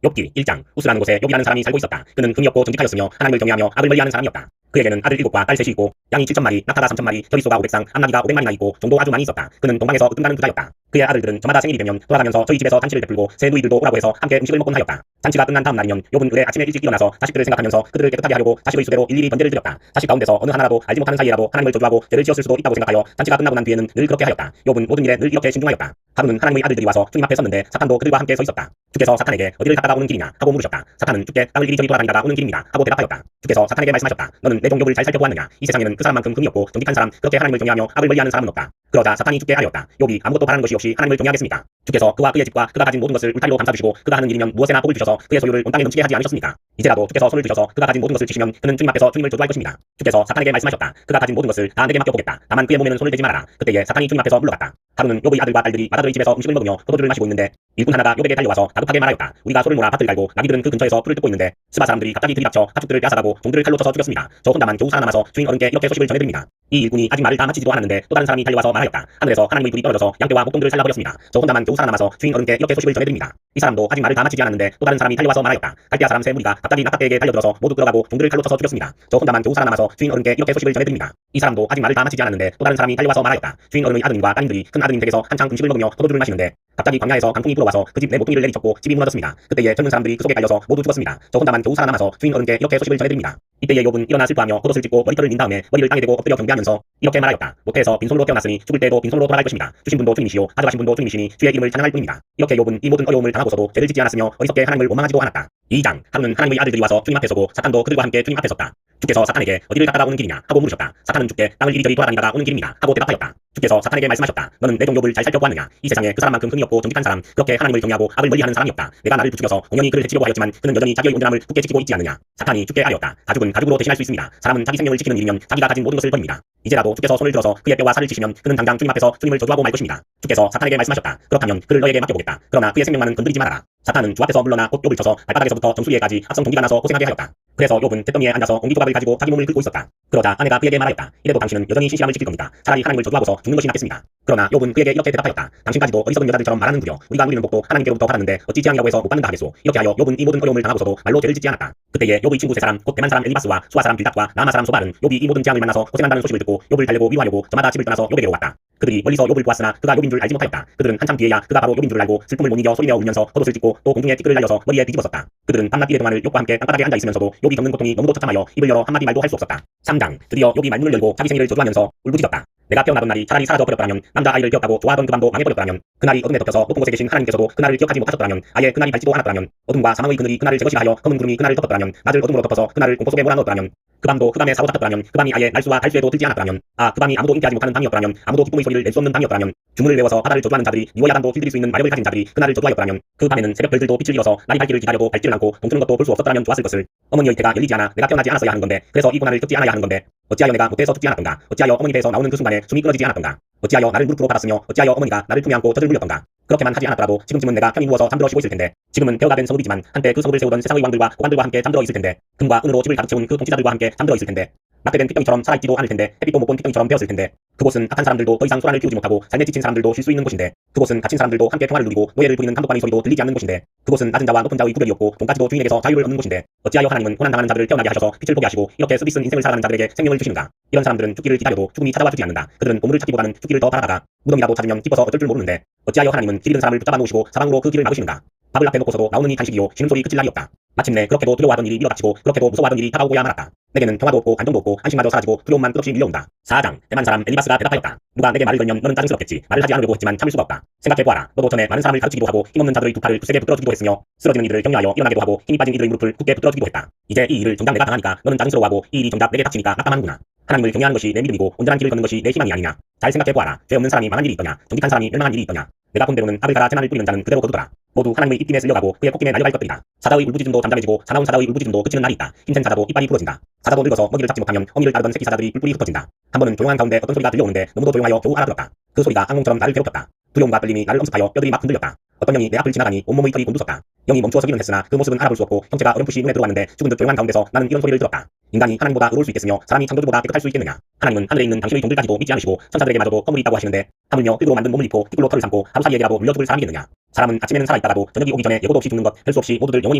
욥기 1장. 우스라는 곳에 욥이라는 사람이 살고 있었다. 그는 금이 없고 정직하였으며 하나님을 경외하며 악을 멀리하는 사람이었다. 그에게는 아들 7과 딸 3이 있고 양이 7,000마리, 낙타가 3,000마리, 겨리소가 500상, 암나귀가 500마리나 있고 종도 아주 많이 있었다. 그는 동방에서 으뜸가는 부자였다. 그의 아들들은 저마다 생일이 되면 돌아가면서 저희 집에서 잔치를 베풀고 새 누이들도 오라고 해서 함께 음식을 먹곤 하였다. 잔치가 끝난 다음 날이면 욥은 의뢰 아침에 일찍 일어나서 자식들을 생각하면서 그들을 깨끗하게 하려고 자식의 수대로 일일이 번제를 드렸다. 자식 가운데서 어느 하나라도 알지 못하는 사이에라도 하나님을 저주하고 죄를 지었을 수도 있다고 생각하여 잔치가 끝나고 난 뒤에는 늘 그렇게 하였다. 욥은 모든 일에 늘 이렇게 신중하였다. 하루는 하나님의 아들들이 와서 주님 앞에 섰는데 사탄도 그들과 함께 서 있었다. 주께서 사탄에게 어디를 갔다가 오는 길이냐 하고 물으셨다. 사탄은 주께 땅을 이리저리 돌아다니다가 오는 길입니다 하고 대답하였다. 주께서 사탄에게 말씀하셨다. 너는 내 종족을 잘 살펴보았느냐? 이 세상에는 그 사람만큼 금이 없고 정직한 사람, 그렇게 하나님을 경외하며 악을 멀리하는 사람은 없다. 그러자 사탄이 주께 하였다. 욥이 아무것도 바라는 것이 없이 하나님을 경외하겠습니까? 주께서 그와 그의 집과 그가 가진 모든 것을 울타리로 감싸주시고 그가 하는 일이면 무엇에나 복을 주셔서 그의 소유를 온 땅에 넘치게 하지 않으셨습니까? 이제라도 주께서 손을 드셔서 그가 가진 모든 것을 치시면 그는 주님 앞에서 주님을 저주할 것입니다. 주께서 사탄에게 말씀하셨다. 그가 가진 모든 것을 다 내게 맡겨보겠다. 다만 그의 몸에는 손을 대지 말아라. 그때에 사탄이 주님 앞에서 물러갔다. 하루는 욥의 아들과 딸들이 마다들의 집에서 음식을 먹으며 포도주를 마시고 있는데 일꾼 하나가 욥에게 달려와서 다급하게 말하였다. 우리가 소를 몰아 밭을 갈고 나귀들은 그 근처에서 풀을 뜯고 있는데 스바 사람들이 갑자기 들이닥쳐 가축들을 빼앗아가고 종들을 칼로 쳐서 죽였습니다. 저 혼자만 겨우 살아남아서 주인 어른께 이렇게 소식을 전해드립니다. 이 일꾼이 아직 말을 다 마치지도 않았는데 또 다른 사람이 달려와서 말하였다. 하늘에서 하나님의 불이 떨어져서 양떼와 목동들을 살라버렸습니다. 저 혼자만 겨우 살아남아서 주인 어른께 이렇게 소식을 전해드립니다. 이 사람도 아직 말을 다 마치지 않았는데 또 다른 사람이 달려와서 말하였다. 갈대아 사람 세 무리가 갑자기 낙타떼에게 달려들어서 모두 끌어가고 종들을 칼로 쳐서 죽였습니다. 저 혼자만 겨우 살아남아서 주인 어른께 이렇게 소식을 전해드립니다. 이 사람도 아직 말을 다 마치지 않았는데 또 다른 사람이 달려와서 말하였다. 주인 어른의 아드님과 따님들이 큰 아드님 댁에서 한창 음식을 먹으며 포도주를 마시는데 갑자기 광야에서 강풍이 불어와서 그 집 내 모퉁이를 내리쳤고 집이 무너졌습니다. 그때에 젊은 사람들이 그 속에 깔려서 모두 죽었습니다. 저 혼자만 겨우 살아남아서 주인 어른께 이렇게 소식을 전해드립니다. 이때에 욥은 일어나 슬퍼하며 겉옷을 찢고 머리털을 민 다음에 머리를 땅에 대고 엎드려 경배하면서 이렇게 말하였다. 모태에서 빈손으로 태어났으니 죽을 때도 빈손으로 돌아갈 것입니다. 주신 분도 주님이시요 가져가신 분도 주님이시니 주의 이름을 찬양할 뿐입니다. 이렇게 욥은 이 모든 어려움을 당하고서도 죄를 짓지 않았으며 어리석게 하나님을 원망하지도 않았다. 2장. 하루는 하나님의 아들들이 와서 주님 앞에 서고 사탄도 그들과 함께 주님 앞에 섰다. 주께서 사탄에게 어디를 갔다가 오는 길이냐 하고 물으셨다. 사탄은 주께 땅을 이리저리 돌아다니다가 오는 길입니다 하고 대답하였다. 주께서 사탄에게 말씀하셨다. 너는 내 종 욥을 잘 살펴보았느냐? 이 세상에 그 사람만큼 금이 없고 정직한 사람, 그렇게 하나님을 경외하고 악을 멀리하는 사람이 없다. 내가 나를 부추겨서 온전히 그를 해치려고 하였지만 그는 여전히 자기의 온전함을 굳게 지키고 있지 않느냐? 사탄이 주께 하였다. 가죽은 가죽으로 대신할 수 있습니다. 사람은 자기 생명을 지키는 일이면 자기가 가진 모든 것을 버립니다. 이제라도 주께서 손을 들어서 그의 뼈와 살을 찌시면 그는 당장 주님 앞에서 주님을 저주하고 말 것입니다. 주께서 사탄에게 말씀하셨다. 그렇다면 그를 너에게 맡겨보겠다. 그러나 그의 생명만은 건드리지 말아라. 사탄은 주 앞에서 물러나 곧 욥을 쳐서 발바닥에서부터 정수리에까지 합성 동기가 나서 고생하게 하였다. 그래서 욥은 잿더미에 앉아서 옹기 조각을 가지고 자기 몸을 긁고 있었다. 그러자 아내가 그에게 말하였다. 이래도 당신은 여전히 신실함을 지킬 겁니다. 차라리 하나님을 저주하고서 죽는 것이 낫겠습니다. 그러나 욥은 그에게 이렇게 대답하였다. 당신까지도 어리석은 여자들처럼 말하는구려. 우리가 누리는 복도 하나님께로부터 받았는데 어찌 지향이라고 해서 못 받는다 하겠소. 이렇게 하여 욥은 이 모든 어려움을 당하고서도 말로 죄를 짓지 않았다. 그때에 욥의 친구 세 사람 곧 대만 사람 엘리바스와 수아 사람 빌닷과 나아마 사람 소발은 욥이 이 모든 재앙을 만나서 고생한다는 소식을 듣고 욥을 달래고 위로하려고 저마다 집을 떠나서 욥에게로 왔다. 그들이 멀리서 욥을 보았으나 그가 욥인 줄 알지 못하였다. 그들은 한참 뒤에야 그가 바로 욥인 줄 알고 슬픔을 못 이겨 소리내어 울면서 겉옷을 찢고 또 공중에 티끌을 날려서 머리에 뒤집었었다. 그들은 밤낮 이래 동안을 욥과 함께 땅바닥에 앉아 있으면서도 욥이 겪는 고통이 너무도 처참하여 입을 열어 한마디 말도 할 수 없었다. 3장. 드디어 욥이 말문을 열고 자기 생일을 저주하면서 울부짖었다. 내가 태어나던 날이 차라리 사라져 버렸더라면, 남자 아이를 기억하고 좋아하던 그 밤도 망해버렸더라면, 그날이 어둠에 덮여서 높은 곳에 계신 하나님께서도 그날을 기억하지 못하셨더라면, 아예 그날이 밝지도 않았더라면, 어둠과 사망의 그늘이 그날을 제것이라 하여 검은 구름이 그날을 덮었더라면, 낮을 어둠으로 덮어서 그날을 공포 속에 몰아넣었더라면, 그 밤도 그 밤에 사로잡혔더라면, 그 밤이 아예 날수와 달수에도 들지 않았더라면, 그 밤이 아무도 인지하지 못하는 밤이었더라면, 아무도 기쁨의 소리를 낼 수 없는 밤이었더라면, 주문을 외워서 바다를 저주하는 자들이 니워 야단도 길들일 수 있는 마력을 가진 자들이 그날을 저주하였더라면, 그 밤에는 새벽 별들도 빛을 잃어서 날이 밝기를 기다려도 밝지를 않고 동트는 것도 볼 수 없었더라면 좋았을 것을. 어머니의 태가 열리지 않아 내가 태어나지 않았어야 하는 건데, 그래서 이 고난을 겪지 않아야 하는 건데, 어찌하여 내가 못해서 죽지 않았던가? 어찌하여 어머니 배에서 나오는 그 순간에 숨이 끊어지지 않았던가? 어찌하여 나를 무릎으로 받았으며 어찌하여 어머니가 나를 품에 안고 젖을 물렸던가? 그렇게만 하지 않았더라도 지금쯤은 내가 편히 누워서 잠들어 쉬고 있을 텐데, 지금은 폐허가 된 성읍이지만 한때 그 성읍을 세우던 세상의 왕들과 고관들과 함께 잠들어 있을 텐데, 금과 은으로 집을 가득 채운 그 통치자들과 함께 잠들어 있을 텐데, 낙태된 핏덩이처럼 살아있지도 않을 텐데, 햇빛도 못 본 핏덩이처럼 되었을 텐데, 그곳은 악한 사람들도 더 이상 소란을 피우지 못하고 삶에 지친 사람들도 쉴 수 있는 곳인데, 그곳은 갇힌 사람들도 함께 평화를 누리고 노예를 부리는 감독관의 소리도 들리지 않는 곳인데, 그곳은 낮은 자와 높은 자의 구별이 없고 돈까지도 주인에게서 자유를 얻는 곳인데, 어찌하여 하나님은 고난당하는 자들을 태어나게 하셔서 빛을 보게 하시고 이렇게 쓰디쓴 인생을 살아가는 자들에게 생명을 주시는가? 이런 사람들은 죽기를 기다려도 죽음이 찾아와 주지 않는다. 그들은 보물을 찾기보다는 죽기를 더 바라다가 무덤이라도 찾으면 기뻐서 어쩔 줄 모르는데, 어찌하여 하나님은 길 잃은 사람을 붙잡아 놓으시고 사방으로 그 길을 막으시는가? 밥을 앞에 놓고서도 나오는 이 간식이요 신음소리 그칠 날이 없다. 마침내 그렇게도 두려워하던 일이 밀어닥치고 그렇게도 무서워하던 일이 다가오고야 말았다. 내게는 평화도 없고 안정도 없고 안심마저 사라지고 두려움만 끝없이 밀려온다. 4장. 대만 사람 엘리바스가 대답하였다. 누가 내게 말을 걸면 너는 짜증스럽겠지. 말을 하지 않으려고 했지만 참을 수가 없다. 생각해보아라. 너도 전에 많은 사람을 가르치기도 하고 힘없는 자들의 두 팔을 두세게 붙들어주기도 했으며, 쓰러지는 이들을 격려하여 일어나게도 하고 힘이 빠진 이들의 무릎을 굳게 붙들어주기도 했다. 이제 이 일을 정작 내가 당하니까 너는 짜증스러워하고 이 일이 정작 내게 닥치니까 낙담하는구나. 하나님을 경외하는 것이 내 믿음이고 온전한 길을 걷는 것이 내 희망이 아니냐. 잘 생각해보아라. 죄 없는 사람이 망한 일이 있더냐? 정직한 사람이 멸망한 일이 있더냐? 내가 본 대로는 악을 갈아 재난을 뿌리는 자는 그대로 거두더라. 모두 하나님의 입김에 쓸려가고 그의 콧김에 날려갈 것들이다. 사자의 울부짖음도 잠잠해지고 사나운 사자의 울부짖음도 그치는 날이 있다. 힘센 사자도 이빨이 부러진다. 사자도 늙어서 먹이를 잡지 못하면 어미를 따르던 새끼 사자들이 뿔뿔이 흩어진다. 한 번은 조용한 가운데 어떤 소리가 들려오는데 너무도 조용하여 겨우 알아들었다. 그 소리가 악몽처럼 나를 괴롭혔다. 두려움과 떨림이 나를 엄습하여 뼈들이 막 흔들렸다. 어떤 영이 내 앞을 지나가니 온몸의 털이 곤두섰다. 영이 멈추어서기는 했으나 그 모습은 알아볼 수 없고 형체가 어렴풋이 눈에 들어왔는데 죽은 듯 조용한 가운데서 나는 이런 소리를 들었다. 인간이 하나님보다 의로울 수 있겠으며 사람이 창조주보다 깨끗할 수 있겠느냐. 하나님은 하늘에 있는 당신의 종들까지도 믿지 않으시고 천사들에게마저도 허물이 있다고 하시는데 하물며 흙으로 만든 몸을 입고 띠굴로 털을 삼고 하루 사이에라도 물려 죽을 사람이겠느냐. 사람은 아침에는 살아있다가도 저녁이 오기 전에 예고도 없이 죽는 것 할 수 없이 모두들 영원히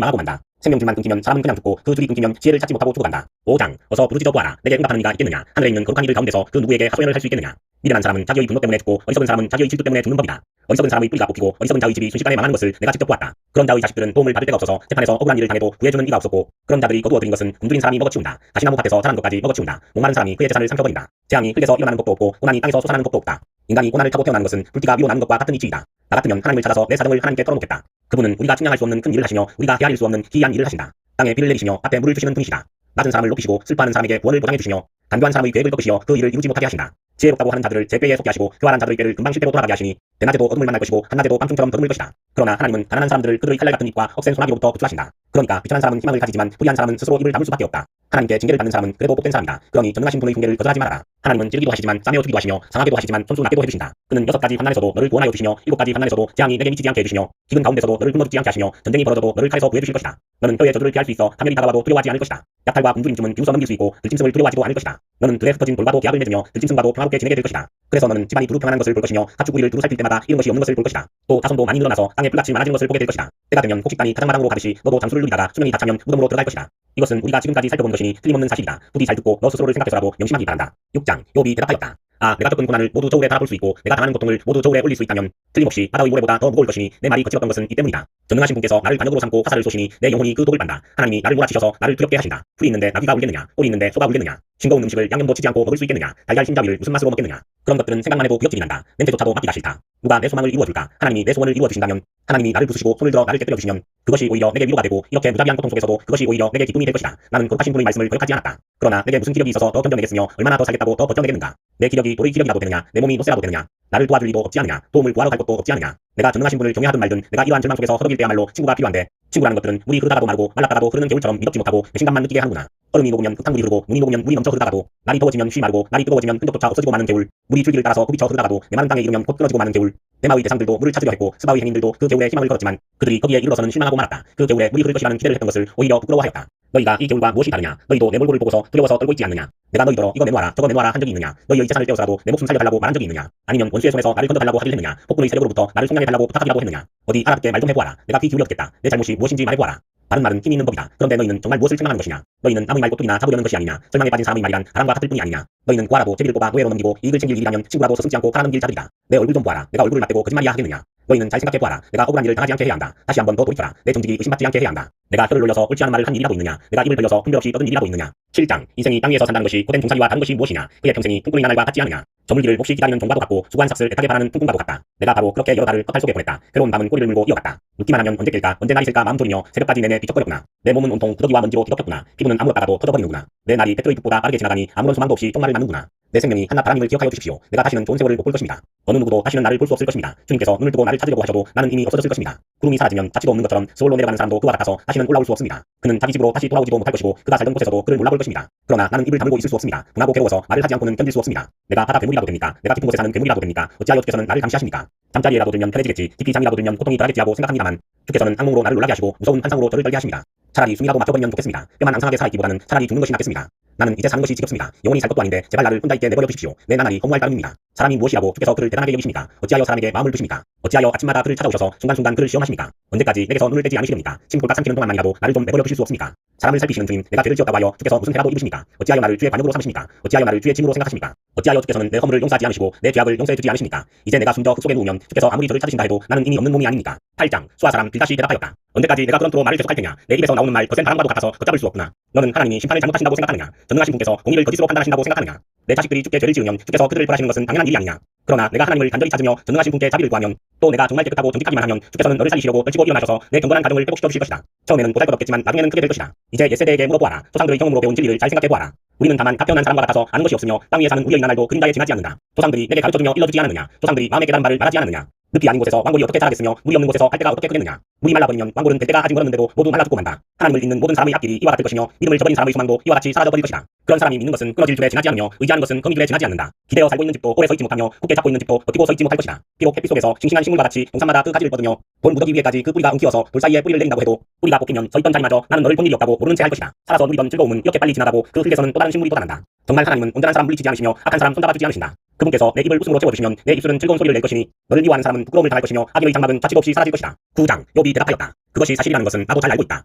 망하고 만다. 생명줄만 끊기면 사람은 그냥 죽고 그 줄이 끊기면 지혜를 찾지 못하고 죽어간다. 5장 어서 부르짖어 보아라. 내게 응답하는 이가 있겠느냐. 하늘에 있는 거룩한 이들 가운데서 그 누구에게 하소연을 할 수 있겠느냐. 미련한 사람은 자기의 분노 때문에 죽고 어리석은 사람은 자기의 질투 때문에 죽는 법이다. 어리석은 사람의 뿌리가 뽑히고 어리석은 자의 집이 순식간에 망하는 것을 내가 직접 보았다. 그런 자의 자식들은 도움을 받을 데가 없어서 재판에서 억울한 일을 당해도 구해주는 이가 없었고 그런 자들이 거두어들인 것은 굶주린 사람이 먹어치운다. 가시나무 밭에서 자란 것까지 먹어치운다. 목마른 사람이 그의 재산을 삼켜버린다. 재앙이 흙에서 일어나는 것도 없고 고난이 땅에서 솟아나는 것도 없다. 인간이 고난을 타고 태어나는 것은 불띠가 위로 나는 것과 같은 이치이다. 나 같으면 하나님을 찾아서 내 사정을 하나님께 털어놓겠다. 그분은 우리가 측량할 수 없는 큰 일을 하시며 우리가 헤아릴 수 없는 기이한 일을 하신다. 땅에 비를 내리시며 밭에 물을 주시는 분이시다. 낮은 사람을 높이시고 슬퍼하는 사람에게 구원을 보장해 주시며 간교한 사람의 계획을 꺾으시어 그 일을 이루지 못하게 하신다. 지혜롭다고 하는 자들을 제 꾀에 속게 하시고 교활한 자들의 꾀를 금방 실패로 돌아가게 하시니 대낮에도 어둠을 만날 것이고 한낮에도 밤중처럼 더듬을 것이다. 그러나 하나님은 가난한 사람들을 그들의 칼날 같은 입과 억센 소나기로부터 구출하신다. 그러니까 비천한 사람은 희망을 가지지만 불의한 사람은 스스로 입을 다물 수밖에 없다. 하나님께 징계를 받는 사람은 그래도 복된 사람이다. 그러니 전능하신 분의 훈계를 거절하지 말아라. 하나님은 찌르기도 하시지만 싸매어 주기도 하시며 상하게도 하시지만 손수 낮게도 해주신다. 그는 6가지 환난에서도 너를 구원하여 주시며 7가지 환난에서도 재앙이 내게 미치지 않게 해주시며 기근 가운데서도 너를 굶어 죽지 않게 하시며 전쟁이 벌어져도 너를 칼에서 구해주실 것이다. 너는 혀의 저주를 피할 수 있어 하늘이 다가와도 두려워하지 않을 것이다. 약탈과 굶주림쯤은 비웃어 넘길 수 있고 들짐승을 두려워하지도 않을 것이다. 너는 들에 흩어진 돌과도 계약을 맺으며 들짐승과도 평화롭게 지내게 될 것이다. 그래서 너는 집안이 두루 평안한 것을 볼 것이며 가축 우리를 두루 살필 때마다 잃은 것이 없는 것을 볼 것이다. 또 자손도 많이 늘어나서 땅에 풀같이 많아진 것을 보게 될 것이다. 때가 되면 곡식단이 타작마당으로 가듯이 너도 장수를 누리다가 수명이 다 차면 무덤으로 들어갈 것이다. 이것은 우리가 지금까지 살펴본 것이니 틀림없는 사실이다. 부디 잘 듣고 너 스스로를 생각해서라도 명심하기 바란다. 6장 욥이 대답하였다. 내가 겪은 고난을 모두 저울에 달아볼 수 있고 내가 당하는 고통을 모두 저울에 올릴 수 있다면 틀림없이 바다의 모래보다 더 무거울 것이니 내 말이 거칠었던 것은 이 때문이다. 전능하신 분께서 나를 반역으로 삼고 화살을 쏘시니 내 영혼이 그 독을 빤다. 하나님이 나를 몰아치셔서 나를 두렵게 하신다. 풀이 있는데 나귀가 울겠느냐. 꼴이 있는데 소가 울겠느냐. 싱거운 음식을 양념도 치지 않고 먹을 수 있겠느냐. 달걀 흰자위를 무슨 맛으로 먹겠느냐. 그런 것들은 생각만 해도 구역질이 난다. 냄새조차도 맡기가 싫다. 누가 내 소망을 이루어줄까. 하나님이 내 소원을 이루어주신다면 하나님이 나를 부수시고 손을 들어 나를 깨뜨려 주시면 그것이 오히려 내게 위로가 되고 이렇게 무자비한 고통 속에서도 그것이 오히려 내게 기쁨이 될 것이다. 나는 거룩하신 분의 말씀을 거역하지 않았다. 그러나 내게 무슨 기력이 있어서 더 견뎌내겠으며 얼마나 더 살겠다고 더 버텨내겠는가. 내 기력이 돌의 기력이라도 되느냐. 내 몸이 노쇠라도 되느냐. 나를 도와줄 리도 없지 않느냐. 도움을 구하러 갈 것도 없지 않느냐. 내가 전능하신 분을 경외하든 말든 내가 이러한 절망 속에서 허덕일 때야말로 친구가 필요한데 친구라는 것들은 물이 흐르다가도 마르고 말랐다가도 흐르는 겨울처럼 미덥지 못하고 배신감만 느끼게 하는구나. 얼음이 녹으면 흙탕물이 흐르고 눈이 녹으면 물이 넘쳐 흐르다가도 날이 더워지면 쉬 마르고 날이 뜨거워지면 흔적조차 없어지고 마는 겨울. 물이 줄기를 따라서 굽이쳐 흐르다가도 메마른 땅에 이르면 곧 끊어지고 마는 겨울. 대마의 대상들도 물을 찾으려 했고 스바의 행인들도 그 겨울에 희망을 걸었지만 그들이 거기에 이르러서는 실망하고 말았다. 그 겨울에 물이 흐를 것이라는 기대를 했던 것을 오히려 부끄러워하였다. 너희가 이 겨울과 무엇이 다르냐. 너희도 내 몰골을 보고서 두려워서 떨고 있지 않느냐. 내가 너희더러 이거 내놓아라 저거 내놓아라 한 적이 있느냐. 너희의 재산을 떼어서라도 내 목숨 살려달라고 말한 적이 있느냐. 아니면 원수의 손에서 나를 건져달라고 하기를 했느냐. 폭군의 세력으로부터 나를 속량해달라고 부탁하기라도 했느냐. 어디 알아듣게 말 좀 해보아라. 내가 귀 기울여 듣겠다. 내 잘못이 무엇인지 말해보아라. 바른 말은 힘이 있는 법이다. 그런데 너희는 정말 무엇을 책망하는 것이냐. 너희는 남의 말 꼬투리나 잡으려는 것이 아니냐. 절망에 빠진 사람의 말이란 바람과 같을 뿐이 아니냐. 너희는 구하라도 제비를 뽑아 노예로 넘기고 이익을 챙길 일이라면 친구라도 서슴지 않고 팔아넘길 자들이다. 내 얼굴 좀 보아라. 내가 얼굴을 맞대고 거짓말이야 하겠느냐. 너희는 잘 생각해보아라. 내가 억울한 일을 당하지 않게 해야 한다. 다시 한번 더 돌이켜라. 내 정직이 의심받지 않게 해야 한다. 내가 혀를 놀려서 옳지 않은 말을 한 일이라도 있느냐. 내가 입을 벌려서 분별 없이 떠든 일이라도 있느냐. 7장 인생이 땅 위에서 산다는 것이 고된 종살이와 다른 것이 무엇이냐. 그의 평생이 풍꾼의 나날과 같지 않느냐. 저물기를 몹시 기다리는 종과도 같고 수고한 삭슬 애타게 바라는 풍꾼과도 같다. 내가 바로 그렇게 여러 달을 컵할 속에 보냈다. 괴로운 밤은 꼬리를 물고 이어갔다. 눕기만 하면 언제 깰까 언제 날이 셀까 마음 졸이며 새벽까지 내내 뒤척거렸구나. 내 몸은 온통 구더기와 먼지로 뒤덮였구나. 피부는 아물었다가도 터져버리는구나. 내 날이 페트로의 빛보다 빠르게 지나가니 아무런 소망도 없이 쪽말을 맞는구나. 내 생명이 한낱 바람임을 기억하여 주십시오. 내가 다시는 좋은 세월을 못 볼 것입니다. 어느 누구도 다시는 나를 볼 수 없을 것입니다. 주님께서 눈을 뜨고 나를 찾으려고 하셔도 나는 이미 없어졌을 것입니다. 구름이 사라지면 자취도 없는 것처럼 서울로 내려가는 사람도 그와 같아서 다시는 올라올 수 없습니다. 그는 자기 집으로 다시 돌아오지도 못할 것이고 그가 살던 곳에서도 그를 몰라볼 것입니다. 그러나 나는 입을 다물고 있을 수 없습니다. 분하고 괴로워서 말을 하지 않고는 견딜 수 없습니다. 내가 바다 괴물이라도 됩니까? 내가 깊은 곳에 사는 괴물이라도 됩니까? 어찌하여 주께서는 나를 감시하십니까? 잠자리에라도 들면 편해지겠지. 깊이 잠이라도 들면 고통이 덜하겠지 하고 생각합니다만 주께서는 악몽으로 나를 놀라게 하시고 무서운 환상으로 저를 떨게 하십니다. 차라리 숨이라도 맞춰버리면 좋겠습니다. 뼈만 앙상하게 살아있기보다는 차라리 죽는 것이 낫겠습니다. 나는 이제 사는 것이 지겹습니다. 영원히 살 것도 아닌데 제발 나를 혼자 있게 내버려 두십시오. 내 나날이 허무할 따름입니다. 사람이 무엇이라고 주께서 그를 대단하게 여기십니까? 어찌하여 사람에게 마음을 두십니까? 어찌하여 아침마다 그를 찾아오셔서 순간순간 그를 시험하십니까? 언제까지 내게서 눈을 떼지 않으시렵니까? 침골딱 삼키는 동안만이라도 나를 좀 내버려 두실 수 없습니까? 사람을 살피시는 주님, 내가 죄를 지었다고 하여 주께서 무슨 해라도 입으십니까? 어찌하여 나를 주의 반역으로 삼으십니까? 어찌하여 나를 주의 짐으로 생각하십니까? 어찌하여 주께서는 내 허물을 용서하지 않으시고 내 죄악을 용서해 주지 않으십니까? 이제 내가 숨져 흙속에 누우면 주께서 아무리 저를 찾으신다 해도 나는 이미 없는 몸이 아닙니까? 8장 수아 사람 빌다시 대답하였다. 언제까지 내가 그런토로 말을 계속할 테냐? 내 입에서 나오는 말 거센 바람과도 같아서 걷잡을 수 없구나. 너는 하나님이 심판을 잘못하신다고 생각하느냐? 전능하신 분께서 공의를 거짓으로 판단하신다고 생각하느냐? 내 자식들이 주께 죄를 지으면 주께서 그들을 벌하시는 것은 당연한 일이 아니냐? 그러나 내가 하나님을 간절히 찾으며 전능하신 분께 자비를 구하면 또 내가 정말 깨끗하고 정직하기만 하면 주께서는 너를 살리시려고 떨치고 일어나셔서 내 경건한 가정을 회복시켜 주실 것이다. 처음에는 보잘것없겠지만 나중에는 크게 될 것이다. 이제 옛세대에게 물어보아라. 조상들의 경험으로 배운 진리를 잘 생각해보아라. 우리는 다만 각 태어난 사람과 같아서 아는 것이 없으며 땅 위에 사는 우리의 나날도 그림자에 지나지 않는다. 조상들이 내게 가르쳐주며 일러주지 않았느냐. 조상들이 마음에 깨달은 바를 말하지 않았느냐. 늪이 아닌 곳에서 왕골이 어떻게 자라겠으며 물이 없는 곳에서 갈대가 어떻게 크겠느냐. 물이 말라버리면 왕골은 될 때가 아직 멀었는데도 모두 말라 죽고 만다. 하나님을 믿는 모든 사람의 앞길이 이와 같을 것이며 믿음을 저버린 사람의 소망도 이와 같이 사라져버릴 것이다. 그런 사람이 믿는 것은 끊어질 줄에 지나지 않으며 의지하는 것은 거미 줄에 지나지 않는다. 기대어 살고 있는 집도 오래 서 있지 못하며 굳게 잡고 있는 집도 버티고 서 있지 못할 것이다. 비록 햇빛 속에서 싱싱한 식물과 같이 동산마다 그 가지를 뻗으며 돌 무더기 위에까지 그 뿌리가 엉키어서 돌 사이에 뿌리를 내린다고 해도 뿌리가 뽑히면 서 있던 자리마저 나는 너를 본 일이 없다고 모르는 채 할 것이다. 살아서 누리던 즐거움은 이렇게 빨리 지나가고 그 흙에서는 또 다른 식물이 돋아난다. 정말 하나님은 온전한 사람 물리치지 않으시며 악한 사람 손잡아주지 않으신다. 그분께서 내 입을 웃음으로 채워주시면 내 입술은 즐거운 소리를 낼 것이니 너를 미워하는 사람은 부끄러움을 당할 것이며 악인의 장막은 좌측 없이 사라질 것이다. 9장 욥이 대답하였다. 그것이 사실이라는 것은 나도 잘 알고 있다.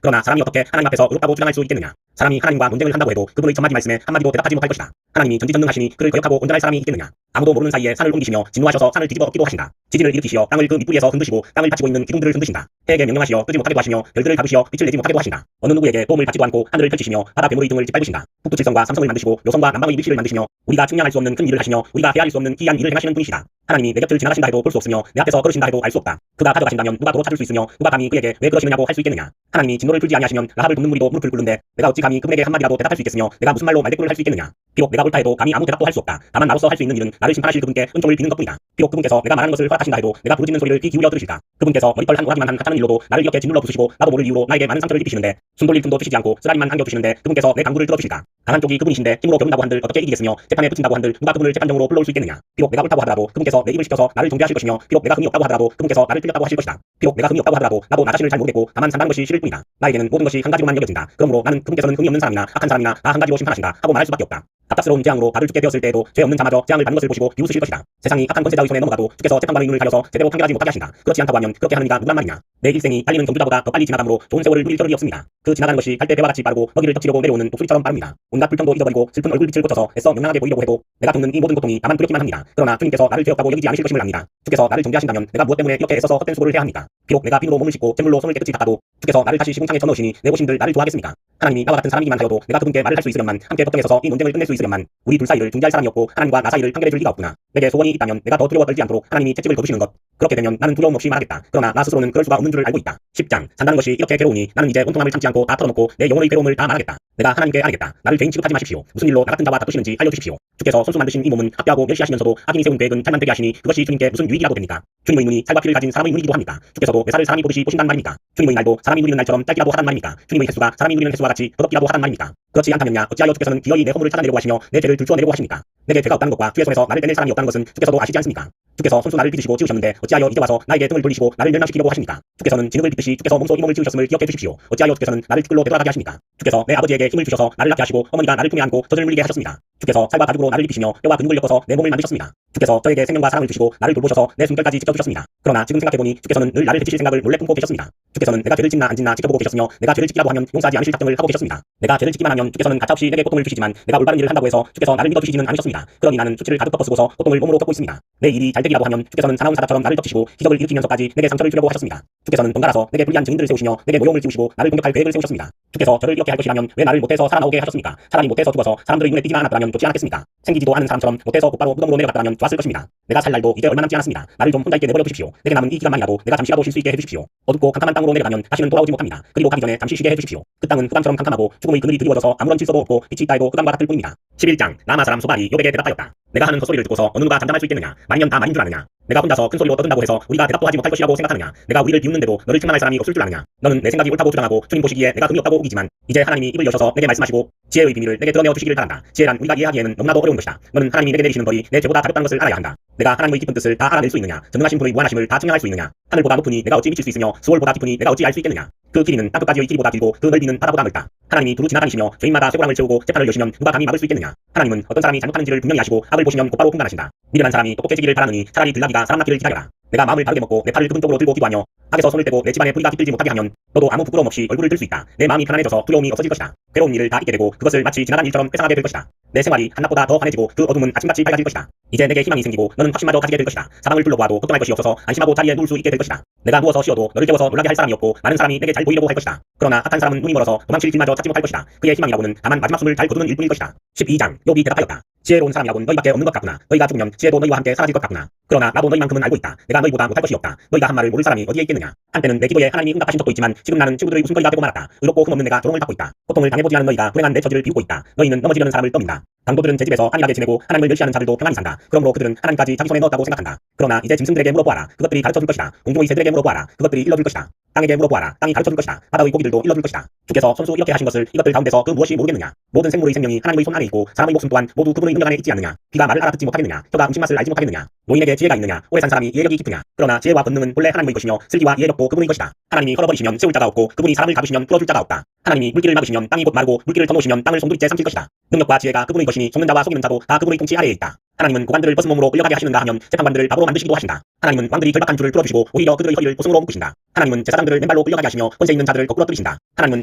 그러나 사람이 어떻게 하나님 앞에서 의롭다고 주장할 수 있겠느냐. 사람이 하나님과 논쟁을 한다고 해도 그분의 천마디 말씀에 한마디도 대답하지 못할 것이다. 하나님이 전지전능하시니 그를 거역하고 온전할 사람이 있겠느냐. 아무도 모르는 사이에 산을 옮기시며 진노하셔서 산을 뒤집어 엎기도 하신다. 지진을 일으키시어 땅을 그 밑뿌리에서 흔드시고 땅을 받치고 있는 기둥들을 흔드신다. 해에게 명령하시어 뜨지 못하게도 하시며 별들을 닫으시어 빛을 내지 못하게도 하신다. 어느 누구에게 도움을 받지도 않고 하늘을 펼치시며 바다 괴물의 등을 짓밟으신다. 북두칠성과 삼성을 만드시고 요성과 남방의 밀실을 만드시며 우리가 측량할 수 없는 큰 일을 하시며 우리가 헤아릴 수 없는 기이한 일을 행하시는 분이시다. 하나님이 내 곁을 지나가신다 해도 볼 수 없으며 내 앞에서 걸으신다 해도 알 수 없다. 그가 가져가신다면 누가 도로 찾을 수 있으며 누가 감히 그에게 왜 그러시느냐고 할 수 있겠느냐. 하나님이 진노를 풀지 아니하시면 라합을 돕는 무리도 무릎을 꿇는데 내가 어찌 감히 그분에게 한마디라도 대답할 수 있겠으며 내가 무슨 말로 말대꾸를 할 수 있겠느냐. 비록 내가 옳다 해도 감히 아무 대답도 할 수 없다. 다만 나로서 할 수 있는 일은 나를 심판하실 그분께 은총을 비는 것뿐이다. 비록 그분께서 내가 말하는 것을 허락하신다 해도 내가 부르짖는 소리를 귀 기울여 들으실까. 그분께서 머리털 한 오라기만 한 가짜는 일로도 나를 이렇게 짓눌러 부수시고 나도 모를 이유로 나에게 많은 상처를 입히시는데 숨 돌릴 틈도 주시지 않고 쓰라림만 안겨주시는데 그분께서 내 강구를 들어주실까. 강한 쪽이 그분이신데 힘으로 겨룬다고 한들 어떻게 이기겠으며 재판에 붙인다고 한들 누가 그분을 재판정으로 불러올 수 있겠느냐. 비록 내가 옳다고 하더라도 그분께서 내 입을 시켜서 나를 정죄하실 것이며 비록 내가 금이 없다고 하더라도 그분께서 나를 틀렸다고 하실 것이다. 비록 내가 금이 없다고 하더라도 나도 나 자신을 잘 모르겠고 다만 산다는 것이 싫을 뿐이다. 나에게는 모든 것이 한 가지로만 여겨진다. 그러므로 나는 그분께서는 금이 없는 사람이나 악한 사람이나 다 한 가지로 심판하신다 하고 말할 수밖에 없다. 갑작스러운 재앙으로 나를 죽게 되었을 때에도 죄 없는 자마저 재앙을 받는 것을 보시고 비웃으실 것이다. 세상이 악한 권세자의 손에 넘어가도 주께서 재판관의 눈을 가려서 제대로 판결하지 못하게 하신다. 그렇지 않다고 하면 그렇게 하는 이가 누구란 말이냐. 내 일생이 달리는 경주자보다 더 빨리 지나가므로 좋은 세월을 누릴 겨를이 없습니다. 그 지나가는 것이 갈대배와 같이 빠르고 먹이를 덮치려고 내려오는 독수리처럼 빠릅니다. 온갖 불평도 잊어버리고 슬픈 얼굴빛을 고쳐서 애써 명랑하게 보이려고 해도 내가 겪는 이 모든 고통이 나만 두렵기만 합니다. 그러나 주님께서 나를 죄 없다고 여기지 않으실 것임을 압니다. 주께서 나를 정죄하신다면 내가 무엇 때문에 이렇게 애써서 헛된 수고를 해야 합니까? 비록 내가 비누로 몸을 씻고 잿물로 손을 깨끗이 닦아도 주께서 나를 다시 시궁창에 쳐넣으시니 내 고심들 나를 좋아하겠습니까? 하나님이 나와 같은 사람이기만 하여도 내가 그분께 말을 할 수 있으련만 함께 법정에 서서 이 논쟁을 끝낼 수 있으련만 우리 둘 사이를 중재할 사람이 없고 하나님과 나 사이를 판결해 줄 리가 없구나. 내게 소원이 있다면 내가 더 두려워 떨지 않도록 하나님이 채찍을 거두시는 것. 그렇게 되면 나는 두려움 없이 말하겠다. 그러나 나 스스로는 그럴 수가 없는 줄을 알고 있다. 10장 산다는 것이 이렇게 괴로우니 나는 이제 온통함을 참지 않고 다 털어놓고 내 영혼의 괴로움을 다 말하겠다. 내가 하나님께 알겠다. 나를 죄인 취급하지 마십시오. 무슨 일로 나 같은 자와 다투시는지 알려주십시오. 주께서 손수 만드신 이 몸은 학대하고 멸시하시면서도 악인이 세운 계획은 잘만 되게 하시니 그것이 주님께 무슨 유익이라고 됩니까? 주님의 눈이 살과 피를 가진 사람의 눈이기도 합니까? 주께서도 매사를 사람이 보듯이 보신단 말입니까? 주님의 날도 사람이 누리는 날처럼 짧기라도 하단 말입니까? 주님의 횟수가 사람이 누리는 횟수와 같이 더덥기라도 하단 말입니까? 그렇지 않다면야 어찌하여 주께서는 기어이 내 허물을 찾아내려고 하시며 내 죄를 들추어내려고 하십니까? 내게 죄가 없다는 것과 주의 손에서 나를 떼낼 사람이 없다는 것은 주께서도 아시지 않습니까? 주께서 손수 나를 빚으시고 지으셨는데 어찌하여 이제 와서 나에게 등을 돌리시고 나를 멸망시키려고 하십니까? 주께서는 진흙을 빚듯이 주께서 몸소 이 몸을 지으셨음을 기억해 주십시오. 어찌하여 주께서는 나를 죽글로 되돌아가게 하십니까? 주께서 내 아버지에게 힘을 주셔서 나를 낳게 하시고 어머니가 나를 품에 안고 젖을 물리게 하셨습니다. 주께서 살과 가죽으로 나를 입히시며 뼈와 근육을 엮어서 내 몸을 만드셨습니다. 주께서 저에게 생명과 사랑을 주시고 나를 돌보셔서 내 숨결까지 지켜주셨습니다. 그러나 지금 생각해보니 주께서는 늘 나를 해치실 생각을 몰래 품고 계셨습니다. 주께서는 내가 죄를 짓나 안 짓나 지켜보고 계셨으며 내가 죄를 짓기라도 하면 용서하지 않으실 작정을 하고 계셨습니다. 내가 죄를 짓기만 하면 주께서는 가차없이 내게 고통을 주시지만 내가 올바른 일을 한다고 해서 주께서 나를 믿어주시지는 않으셨습니다. 그러니 나는 수치를 가득 덮어쓰고서 고통을 몸으로 겪고 있습니다. 내 일이 잘 되기라도 하면 주께서는 사나운 사자처럼 나를 덮치시고 기적을 일으키면서까지 내게 상처를 주려고 하셨습니다. 주께서는 번갈아서 내게 불리한 증인들을 세우시며 내게 모욕을 지우시고 나를 공격할 계획을 세우셨습니다. 주께서 저를 이렇게 할 것이라면 왜 나를 못해서 살아나오게 하셨습니까? 차라리 못해서 죽어서 사람들의 눈에 띄지만 않았다면 좋지 않았겠습니까? 생기지도 않은 사람처럼 못해서 곧바로 무덤으로 내려갔다면 좋았을 것입니다. 내가 살 날도 이제 얼마 남지 않았습니다. 나를 좀 혼자 있게 내버려 두십시오. 내게 남은 이 기간만이라도 내가 잠시라도 쉴 수 있게 해주십시오. 어둡고 캄캄한 땅으로 내려가면 다시는 돌아오지 못합니다. 그리고 가기 전에 잠시 쉬게 해주십시오. 그 땅은 흑암처럼 캄캄하고 죽음의 그늘이 드리워져서 아무런 질서도 없고 빛이 있다 해도 흑암과 같을 뿐입니다. 11장 라마 사람 소발이 욥에게 대답하였다. 내가 하는 헛소리를 듣고서 어느 누가 잠잠할 수 있겠느냐? 말이면 다 말인 줄 아느냐? 내가 혼자서 큰 소리로 떠든다고 해서 우리가 대답도 하지 못할 것이라고 생각하느냐? 내가 우리를 비웃는데도 너를 충만할 사람이 없을 줄 아느냐? 너는 내 생각이 옳다고 주장하고 주님 보시기에 내가 금이 없다고 우기지만 이제 하나님이 입을 여셔서 내게 말씀하시고 지혜의 비밀을 내게 드러내어 주시기를 바란다. 지혜란 우리가 이해하기에는 너무나도 어려운 것이다. 너는 하나님이 내게 내리시는 벌이 내 죄보다 가볍다는 것을 알아야 한다. 내가 하나님의 깊은 뜻을 다 알아낼 수 있느냐? 전능하신 분의 무한하심을 다 증명할 수 있느냐? 하늘보다 높으니 내가 어찌 미칠 수 있으며 수월보다 깊으니 내가 어찌 알 수 있겠느냐? 그 길이는 땅끝까지의 길이보다 길고 그 넓이는 바다보다 넓다. 하나님이 두루 지나다니시며 죄인마다 쇠고랑을 채우고 재판을 여시면 누가 감히 막을 수 있겠느냐? 하나님은 어떤 사람이 잘못하는지를 분명히 아시고 악을 보시면 곧바로 분간하신다. 미련한 사람이 똑똑해지기를 바라느니 차라리 들나귀가 사람 낳기를 기다려라. 내가 마음을 바르게 먹고 내 팔을 그분 쪽으로 들고 기도하며 악에서 손을 떼고 내 집안에 불이가 깃들지 못하게 하면 너도 아무 부끄러움 없이 얼굴을 들 수 있다. 내 마음이 편안해져서 두려움이 없어질 것이다. 괴로운 일을 다 잊게 되고 그것을 마치 지나간 일처럼 회상하게 될 것이다. 내 생활이 한낮보다 더 환해지고 그 어둠은 아침같이 밝아질 것이다. 이제 내게 희망이 생기고 너는 확신마저 가지게 될 것이다. 사방을 둘러보아도 걱정할 것이 없어서 안심하고 자리에 누울 수 있게 될 것이다. 내가 누워서 쉬어도 너를 깨워서 놀라게 할 사람이 없고 많은 사람이 내게 잘 보이려고 할 것이다. 그러나 악한 사람은 눈이 멀어서 도망칠 길마저 찾지 못할 것이다. 그의 희망이라고는 다만 마지막 숨을 잘 거두는 일뿐일 것이다. 12장 욥이 대답하였다. 지혜로운 사람이라곤 너희밖에 없는 것 같구나. 너희가 죽으면 지혜도 너희와 함께 사라질 것 같구나. 그러나 나도 너희만큼은 알고 있다. 내가 너희보다 못할 것이 없다. 너희가 한 말을 모를 사람이 어디에 있겠느냐. 한때는 내 기도에 하나님이 응답하신 적도 있지만 지금 나는 친구들의 웃음거리가 되고 말았다. 의롭고 흠없는 내가 조롱을 받고 있다. 고통을 당해보지 않은 너희가 불행한 내 처지를 비웃고 있다. 너희는 넘어지려는 사람을 떠민다. 강도들은 제 집에서 안일하게 지내고 하나님을 멸시하는 자들도 평안히 산다. 그러므로 그들은 하나님까지 자기 손에 넣었다고 생각한다. 그러나 이제 짐승들에게 물어보아라. 그것들이 가르쳐줄 것이다. 공중의 새들에게 물어보아라. 그것들이 일러줄 것이다. 땅에게 물어보아라. 땅이 가르쳐줄 것이다. 바다의 고기들도 일러줄 것이다. 주께서 손수 이렇게 하신 것을 이것들 가운데서 그 무엇이 모르겠느냐. 모든 생물의 생명이 하나님의 손 안에 있고 사람의 목숨 또한 모두 그분의 능력 안에 있지 않느냐. 귀가 말을 알아듣지 못하겠느냐. 혀가 음식 맛을 알지 못하겠느냐. 노인에게 지혜가 있느냐. 오래 산 사람이 이해력이 깊으냐. 그러나 지혜와 권능은 본래 하나님의 것이며 슬기와 이해력도 그분의 것이다. 하나님이 헐어버리시면 세울 자가 없고 그분이 사람을 잡으시면 풀어줄 자가 없다. 하나님이 물길을 막으시면 땅이 곧 마르고 물길을 터놓으시면 땅을 송두리째 삼킬 것이다. 능력과 지혜가 그분의 것이니 속는 자와 속이는 자도 다 그분의 통치 아래에 있다. 하나님은 고관들을 벗은 몸으로 끌려가게 하시는가 하면 재판관들을 바보로 만드시기도 하신다. 하나님은 왕들이 결박한 줄을 풀어주시고 오히려 그들의 허리를 보승으로 묶으신다. 하나님은 제사장들을 맨발로 끌려가게 하시며 권세 있는 자들을 거꾸로 뜨리신다. 하나님은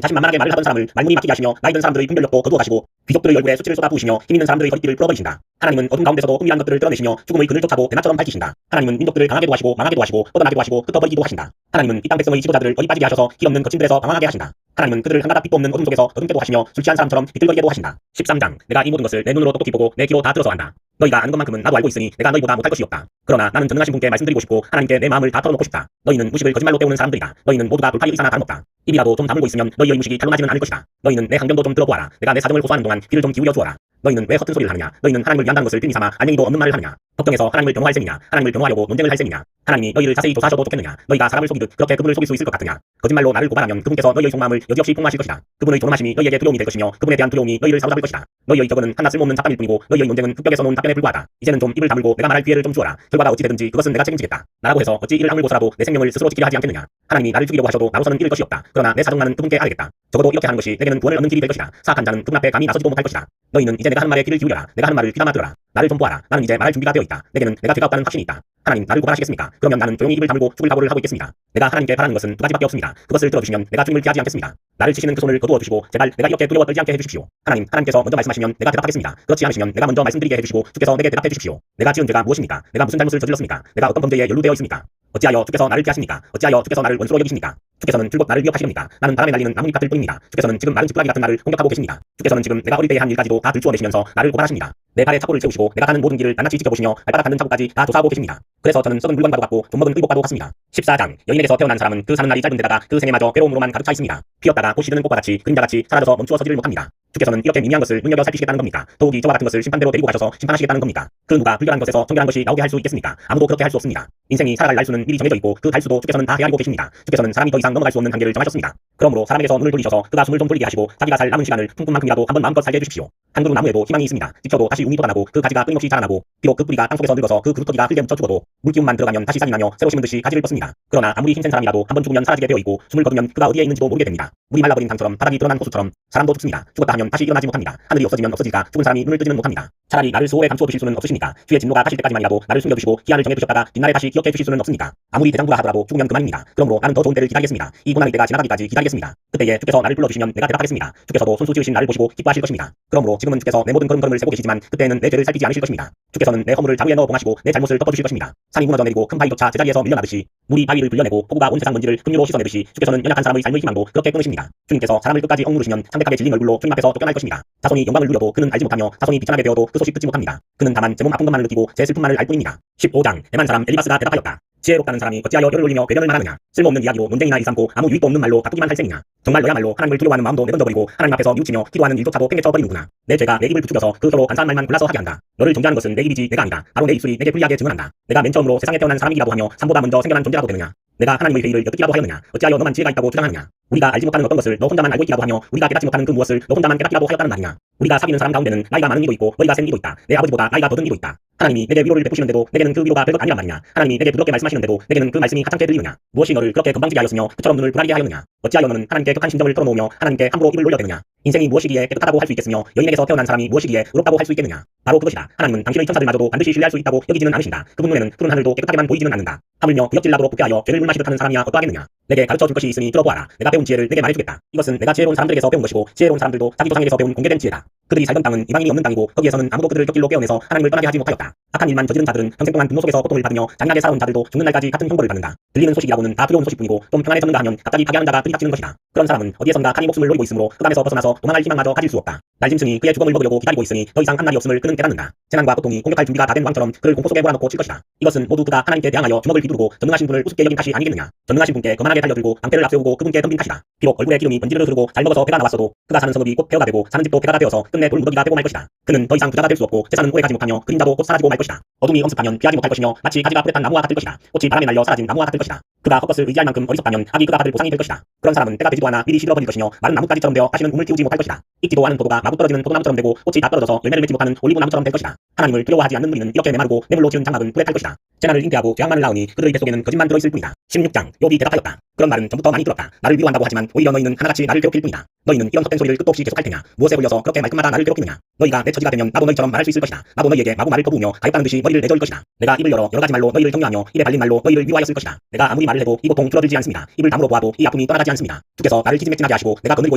자신만만하게 말을 하던 사람을 말문이 막히게 하시며 나이든 사람들의 분별력도 거두어 가시고 귀족들의 얼굴에 수치를 쏟아 부으시며 힘 있는 사람들의 허리띠를 풀어버리신다. 하나님은 어둠 가운데서도 은밀한 것들을 드러내시며 죽음의 그늘 쫓아도 대낮처럼 밝히신다. 하나님은 민족들을 강하게도 하시고 망하게도 하시고 뻗어나게도 하시고 흩어버리기도 하신다. 하나님은 이 땅 백성의 지도자들을 어디 빠지게 하셔서 길 없는 거친 들에서 방황하게 하신다. 하나님은 그들을 한가닥 빛도 없는 어둠 속에서 어둠깨도 하시며 술 취한 사람처럼 비틀거리게도 하신다. 13장 내가 이 모든 것을 내 눈으로 똑똑히 보고 내 귀로 다 들어서 안다. 너희가 아는 것만큼은 나도 알고 있으니 내가 너희보다 못할 것이 없다. 그러나 나는 전능하신 분께 말씀드리고 싶고 하나님께 내 마음을 다 털어놓고 싶다. 너희는 무식을 거짓말로 때우는 사람들이다. 너희는 모두가 돌팔이 의사나 다름없다. 입이라도 좀 다물고 있으면 너희의 무식이 탄로나지는 않을 것이다. 너희는 내 강변도 좀 들어보아라. 내가 내 사정을 고소하는 동안 귀를 좀 기울여 주어라. 너희는 왜 허튼 소리를 하느냐. 너희는 하나님을 위한다는 것을 빌미 삼아 알맹이도 없는 말을 하느냐. 걱정해서 하나님을 변호할 셈이냐. 하나님을 변호하려고 논쟁을 할 셈이냐. 하나님이 너희를 자세히 조사하셔도 좋겠느냐. 너희가 사람을 속이듯 그렇게 그분을 속일 수 있을 것 같으냐. 거짓말로 나를 고발하면 그분께서 너희의 속마음을 여지없이 폭로하실 것이다. 그분의 존엄하심이 너희에게 두려움이 될 것이며 그분에 대한 두려움이 너희를 사로잡을 것이다. 너희의 격언은 하나 쓸모없는 잡담일 뿐이고 너희의 논쟁은 흑벽에서 놓은 답변에 불과하다. 이제는 좀 입을 다물고 내가 말할 기회를 좀 주어라. 결과가 어찌 되든지 그것은 내가 책임지겠다. 나라고 해서 어찌 이를 악물고서라도 내 생명을 스스로 지키려 하지 않겠느냐. 하나님이 나를 죽이려고 하셔도 나로서는 잃을 것이 없다. 그러나 내 사정만은 그분께 알겠다. 적어도 이렇게 하는 것이 내게는 구원을 얻는 길이 될 것이다. 사악한 자는 그분 앞에 감히 나서지도 못할 것이다. 너희는 이제 내가 하는 말에 귀를 기울여라. 내가 하는 말을 귀담아 들어라. 나를 좀 보아라. 나는 이제 말할 준비가 되어 있다. 내게는 내가 죄가 없다는 확신이 있다. 하나님 나를 고발하시겠습니까? 그러면 나는 조용히 입을 다물고 죽을 각오를 하고 있겠습니다. 내가 하나님께 바라는 것은 두 가지밖에 없습니다. 그것을 들어주시면 내가 주님을 피하지 않겠습니다. 나를 치시는 그 손을 거두어 주시고 제발 내가 이렇게 두려워 떨지 않게 해주십시오. 하나님께서 먼저 말씀하시면 내가 대답하겠습니다. 그렇지 않으시면 내가 먼저 말씀드리게 해주시고 주께서 내게 대답해 주십시오. 내가 지은 죄가 무엇입니까? 내가 무슨 잘못을 저질렀습니까? 내가 어떤 범죄에 연루되어 있습니까? 어찌하여 주께서 나를 피하십니까? 어찌하여 주께서 나를 원수로 여기십니까? 주께서는 줄곧 나를 위협하시렵니까? 나는 바람에 날리는 나뭇잎 같을 뿐입니다. 주께서는 지금 마른 지푸라기 같은 나를 공격하고 계십니다. 주께서는 지금 내가 어릴 때에 한 일까지도 다 들추어내시면서 나를 고발하십니다. 내 발에 착고를 채우시고 내가 가는 모든 길을 낱낱이 지켜보시며 발바닥 닿는 착고까지 다 조사하고 계십니다. 그래서 저는 썩은 물건과도 같고 좀 먹은 의복과도 같습니다. 14장 여인에게서 태어난 사람은 그 사는 날이 짧은 데다가 그 생애마저 괴로움으로만 가득 차 있습니다. 피었다가 곧 시드는 꽃과 같이 그림자같이 사라져서 멈추어 서지를 못합니다. 주께서는 이렇게 미미한 것을 눈여겨 살피시겠다는 겁니까? 더욱이 저와 같은 것을 심판대로 데리고 가셔서 심판하시겠다는 겁니까? 그 누가 불결한 것에서 정결한 것이 나오게 할 수 있겠습니까? 아무도 그렇게 할 수 없습니다. 인생이 살아갈 날수는 미리 정해져 있고 그 달수도 주께서는 다 헤아리고 계십니다. 주께서는 사람이 더 이상 넘어갈 수 없는 한계를 정하셨습니다. 그러므로 사람에게서 눈을 돌리셔서 그가 숨을 좀 돌리게 하시고 자기가 살 남은 시간을 풍풍만큼이라도 한번 마음껏 살게 해주십시오. 한 그루 나무에도 희망이 있습니다. 지켜도 다시 움이 돋아나고 그 가지가 끊임없이 자라나고 비록 그 뿌리가 땅속에서 늙어서 그 그루터기가 흙에 묻혀 죽어도 물기운만 들어가면 다시 살이 나며 새로 심은 듯이 가지를 뻗습니다. 그러나 아무리 힘센 사람이라도 한번 죽으면 사라지게 되어 있고 숨을 거두면 그가 어디에 있는지도 모르게 됩니다. 물이 말라버린 강처럼 바닥이 드러난 호수처럼 사람도 죽습니다. 죽었다 하면 다시 일어나지 못합니다. 하늘이 없어지면 없어질까 죽은 사람이 눈을 뜨지는 못합니다. 차라리 나를 수호에 감추어 두실 수는 없으십니까? 주의 진노가 가실 때까지만이라도 나를 숨겨두시고 기한을 정해두셨다가 뒷날에 다시 기억해 주실 수는 없습니까? 아무리 대장부라 하더라도 죽으면 그만입니다. 그러므로 나는 더 좋은 때를 기다리겠습니다. 이 고난의 때가 지나가기까지 기다리겠습니다. 그때에 주께서 나를 불러주시면 내가 대답하겠습니다. 주께서도 손수 지으신 나를 보시고 기뻐하실 것입니다. 그러므로 지금은 주께서 내 모든 걸음걸음을 세고 계시지만 그때는 내 죄를 살피지 않으실 것입니다. 주께서는 내 허물을 자루에 넣어 봉하시고 내 잘못을 덮어주실 것입니다. 산이 무너져 내리고 큰 바위조차 제자리에서 밀려나듯이 물이 바위를 불려내고 폭우가 온 세상 먼지를 급류로 씻어내듯이 주께서는 연약한 사람의 삶의 희망도 그렇게 끊으십니다. 주님께서 사람을 끝까지 억누르시면 창백하게 질린 얼굴로 주님 앞에서 쫓겨날 것입니다. 자손이 영광을 누려도 그는 알지 못하며 자손이 비천하게 되어도 그 소식 듣지 못합니다. 그는 다만 제 몸 아픈 것만을 느끼고 제 슬픔만을 알 뿐입니다. 15장 대만 사람 엘리바스가 대답하였다. 지혜롭다는 사람이 어찌하여 열을 올리며 괴변을 말하느냐. 쓸모없는 이야기로 논쟁이나 일삼고 아무 유익도 없는 말로 바꾸기만 할 셈이냐. 정말 너야말로 하나님을 두려워하는 마음도 내던져버리고 하나님 앞에서 뉘우치며 기도하는 일조차도 팽개쳐버리는구나. 내 죄가 내 입을 부추겨서 그것으로 간사한 말만 골라서 하게 한다. 너를 정죄하는 것은 내 입이지 내가 아니다. 바로 내 입술이 내게 불리하게 증언한다. 내가 맨 처음으로 세상에 태어난 사람이라도 하며 삶보다 먼저 생겨난 존재라도 되느냐. 내가 하나님의 회의를 엿듣기라도 하였느냐. 어찌하여 너만 지혜가 있다고 주장하느냐. 우리가 알지 못하는 어떤 것을 너 혼자만 알고 있기라도 하며 우리가 깨닫지 못하는 그 무엇을 너 혼자만 깨닫기라도 하였다는 말이냐. 우리가 사귀는 사람 가운데는 나이가 많은 이도 있고 머리가 센 이도 있다. 내 아버지보다 나이가 더 든 이도 있다. 하나님이 내게 위로를 베푸시는데도 내게는 그 위로가 별것 아니란 말이냐. 하나님이 내게 부드럽게 말씀하시는데도 내게는 그 말씀이 하찮게 들리느냐. 무엇이 너를 그렇게 건방지게 하였으며 그처럼 눈을 불안하게 하였느냐. 어찌하여 너는 하나님께 격한 심정을 털어놓으며 하나님께 함부로 입을 놀려야 되느냐. 인생이 무엇이기에 깨끗하다고 할 수 있겠으며 여인에게서 태어난 사람이 무엇이기에 의롭다고 할 수 있겠느냐. 바로 그것이다. 하나님은 당신의 천사들마저도 반드시 신뢰할 수 있다고 여기지는 않으신다. 그분 눈에는 푸른 하늘도 깨끗하게만 보이지는 않는다. 하물며 구역질나도록 부패하여 죄를 물마시듯 하는 사람이야 어떠하겠느냐. 내게 가르쳐줄 것이 있으니 들어보아라. 내가 배운 지혜를 내게 말해주겠다. 이것은 내가 지혜로운 사람들에게서 배운 것이고 지혜로운 사람들도 자기 조상에게서 배운 공개된 지혜다. 그들이 살던 땅은 이방인이 없는 땅이고 거기에서는 아무도 그들을 격길로 깨어내서 하나님을 떠나게 하지 못하였다. 악한 일만 저지른 자들은 평생 동안 분노 속에서 고통을 받으며 잔인하게 살아온 자들도 죽는 날까지 같은 형벌을 받는다. 들리는 소식이라고는 다 두려운 소식뿐이고 좀 평안해졌는가 하면 갑자기 파괴하는 자가 들이닥치는 것이다. 그런 사람은 어디에선가 간이 목숨을 노리고 있으므로 흑암에서 벗어나서 도망할 희망마저 가질 수 없다. 날짐승이 그의 죽음을 먹으려고 기다리고 있으니 더 이상 한 날이 없음을 그는 깨닫는다. 재난과 고통이 공격할 준비가 다 된 왕처럼 그를 공포 속에 몰아넣고 칠 것이다. 이것은 모두 그가 하나님께 대항하여 주먹을 휘두르고 전능하신 분을 우습게 여긴 탓이 아니겠느냐. 전능하신 분께 거만하게 달려들고 방패를 앞세우고 그분께 덤빈 탓이다. 비록 얼굴에 기름이 번지르르 흐르고 잘 먹어서 배가 나왔어도 그가 사는 성읍이 곧 폐허가 되고 사는 집도 폐가가 되어서 끝내 돌무더기가 되고 말 것이다. 그는 더 이상 부자가 될 수 없고 재산은 오래 가지 못하며 그림자도 곧 사라지고 말 것이다. 어둠이 엄습하면 피하지 못할 것이며 마치 가지가 푸릇한 나무와 같을 것이다. 꽃이 바람에 날려 사라진 나무와 같을 것이다. 그가 헛것을 의지할 만큼 어리석다면 악이 그가 받을 보상이 될 것이다. 그런 사람은 때가 되지도 않아 미리 시들어버릴 것이며 마른 나뭇가지처럼 되어 다시는 움을 틔우지 못할 것이다. 익지도 않은 포도가 마구 떨어지는 포도나무처럼 되고 꽃이 다 떨어져서 열매를 맺지 못하는 올리브나무처럼 될 것이다. 하나님을 두려워하지 않는 무리는 이렇게 메마르고 뇌물로 지은 장막은 불에 탈 것이다. 재난을 잉태하고 재앙만을 낳으니 그들의 뱃속에는 거짓만 들어있을 뿐이다. 16장 욥이 대답하였다. 그런 말은 전부터 많이 들었다. 나를 위로한다고 하지만 오히려 너희는 하나같이 나를 괴롭힐 뿐이다. 너희는 이런 헛된 소리를 끝도 없이 계속할 테냐. 무엇에 걸려서 그렇게 말끝마다 나를 괴롭히느냐. 너희가 내 처지가 되면 나도 너희처럼 말할 수 있을 것이다. 나도 너희에게 마구 말을 퍼부으며 가엾다는 듯이 머리를 내저을 것이다. 내가 입을 열어 여러 가지 말로 너희를 격려하며 입에 발린 말로 너희를 위로하였을 것이다. 내가 아무리 말을 해도 이 고통 줄어들지 않습니다. 입을 다물어 보아도 이 아픔이 떠나가지 않습니다. 주께서 나를 기진맥진하게 하시고 내가 거느리고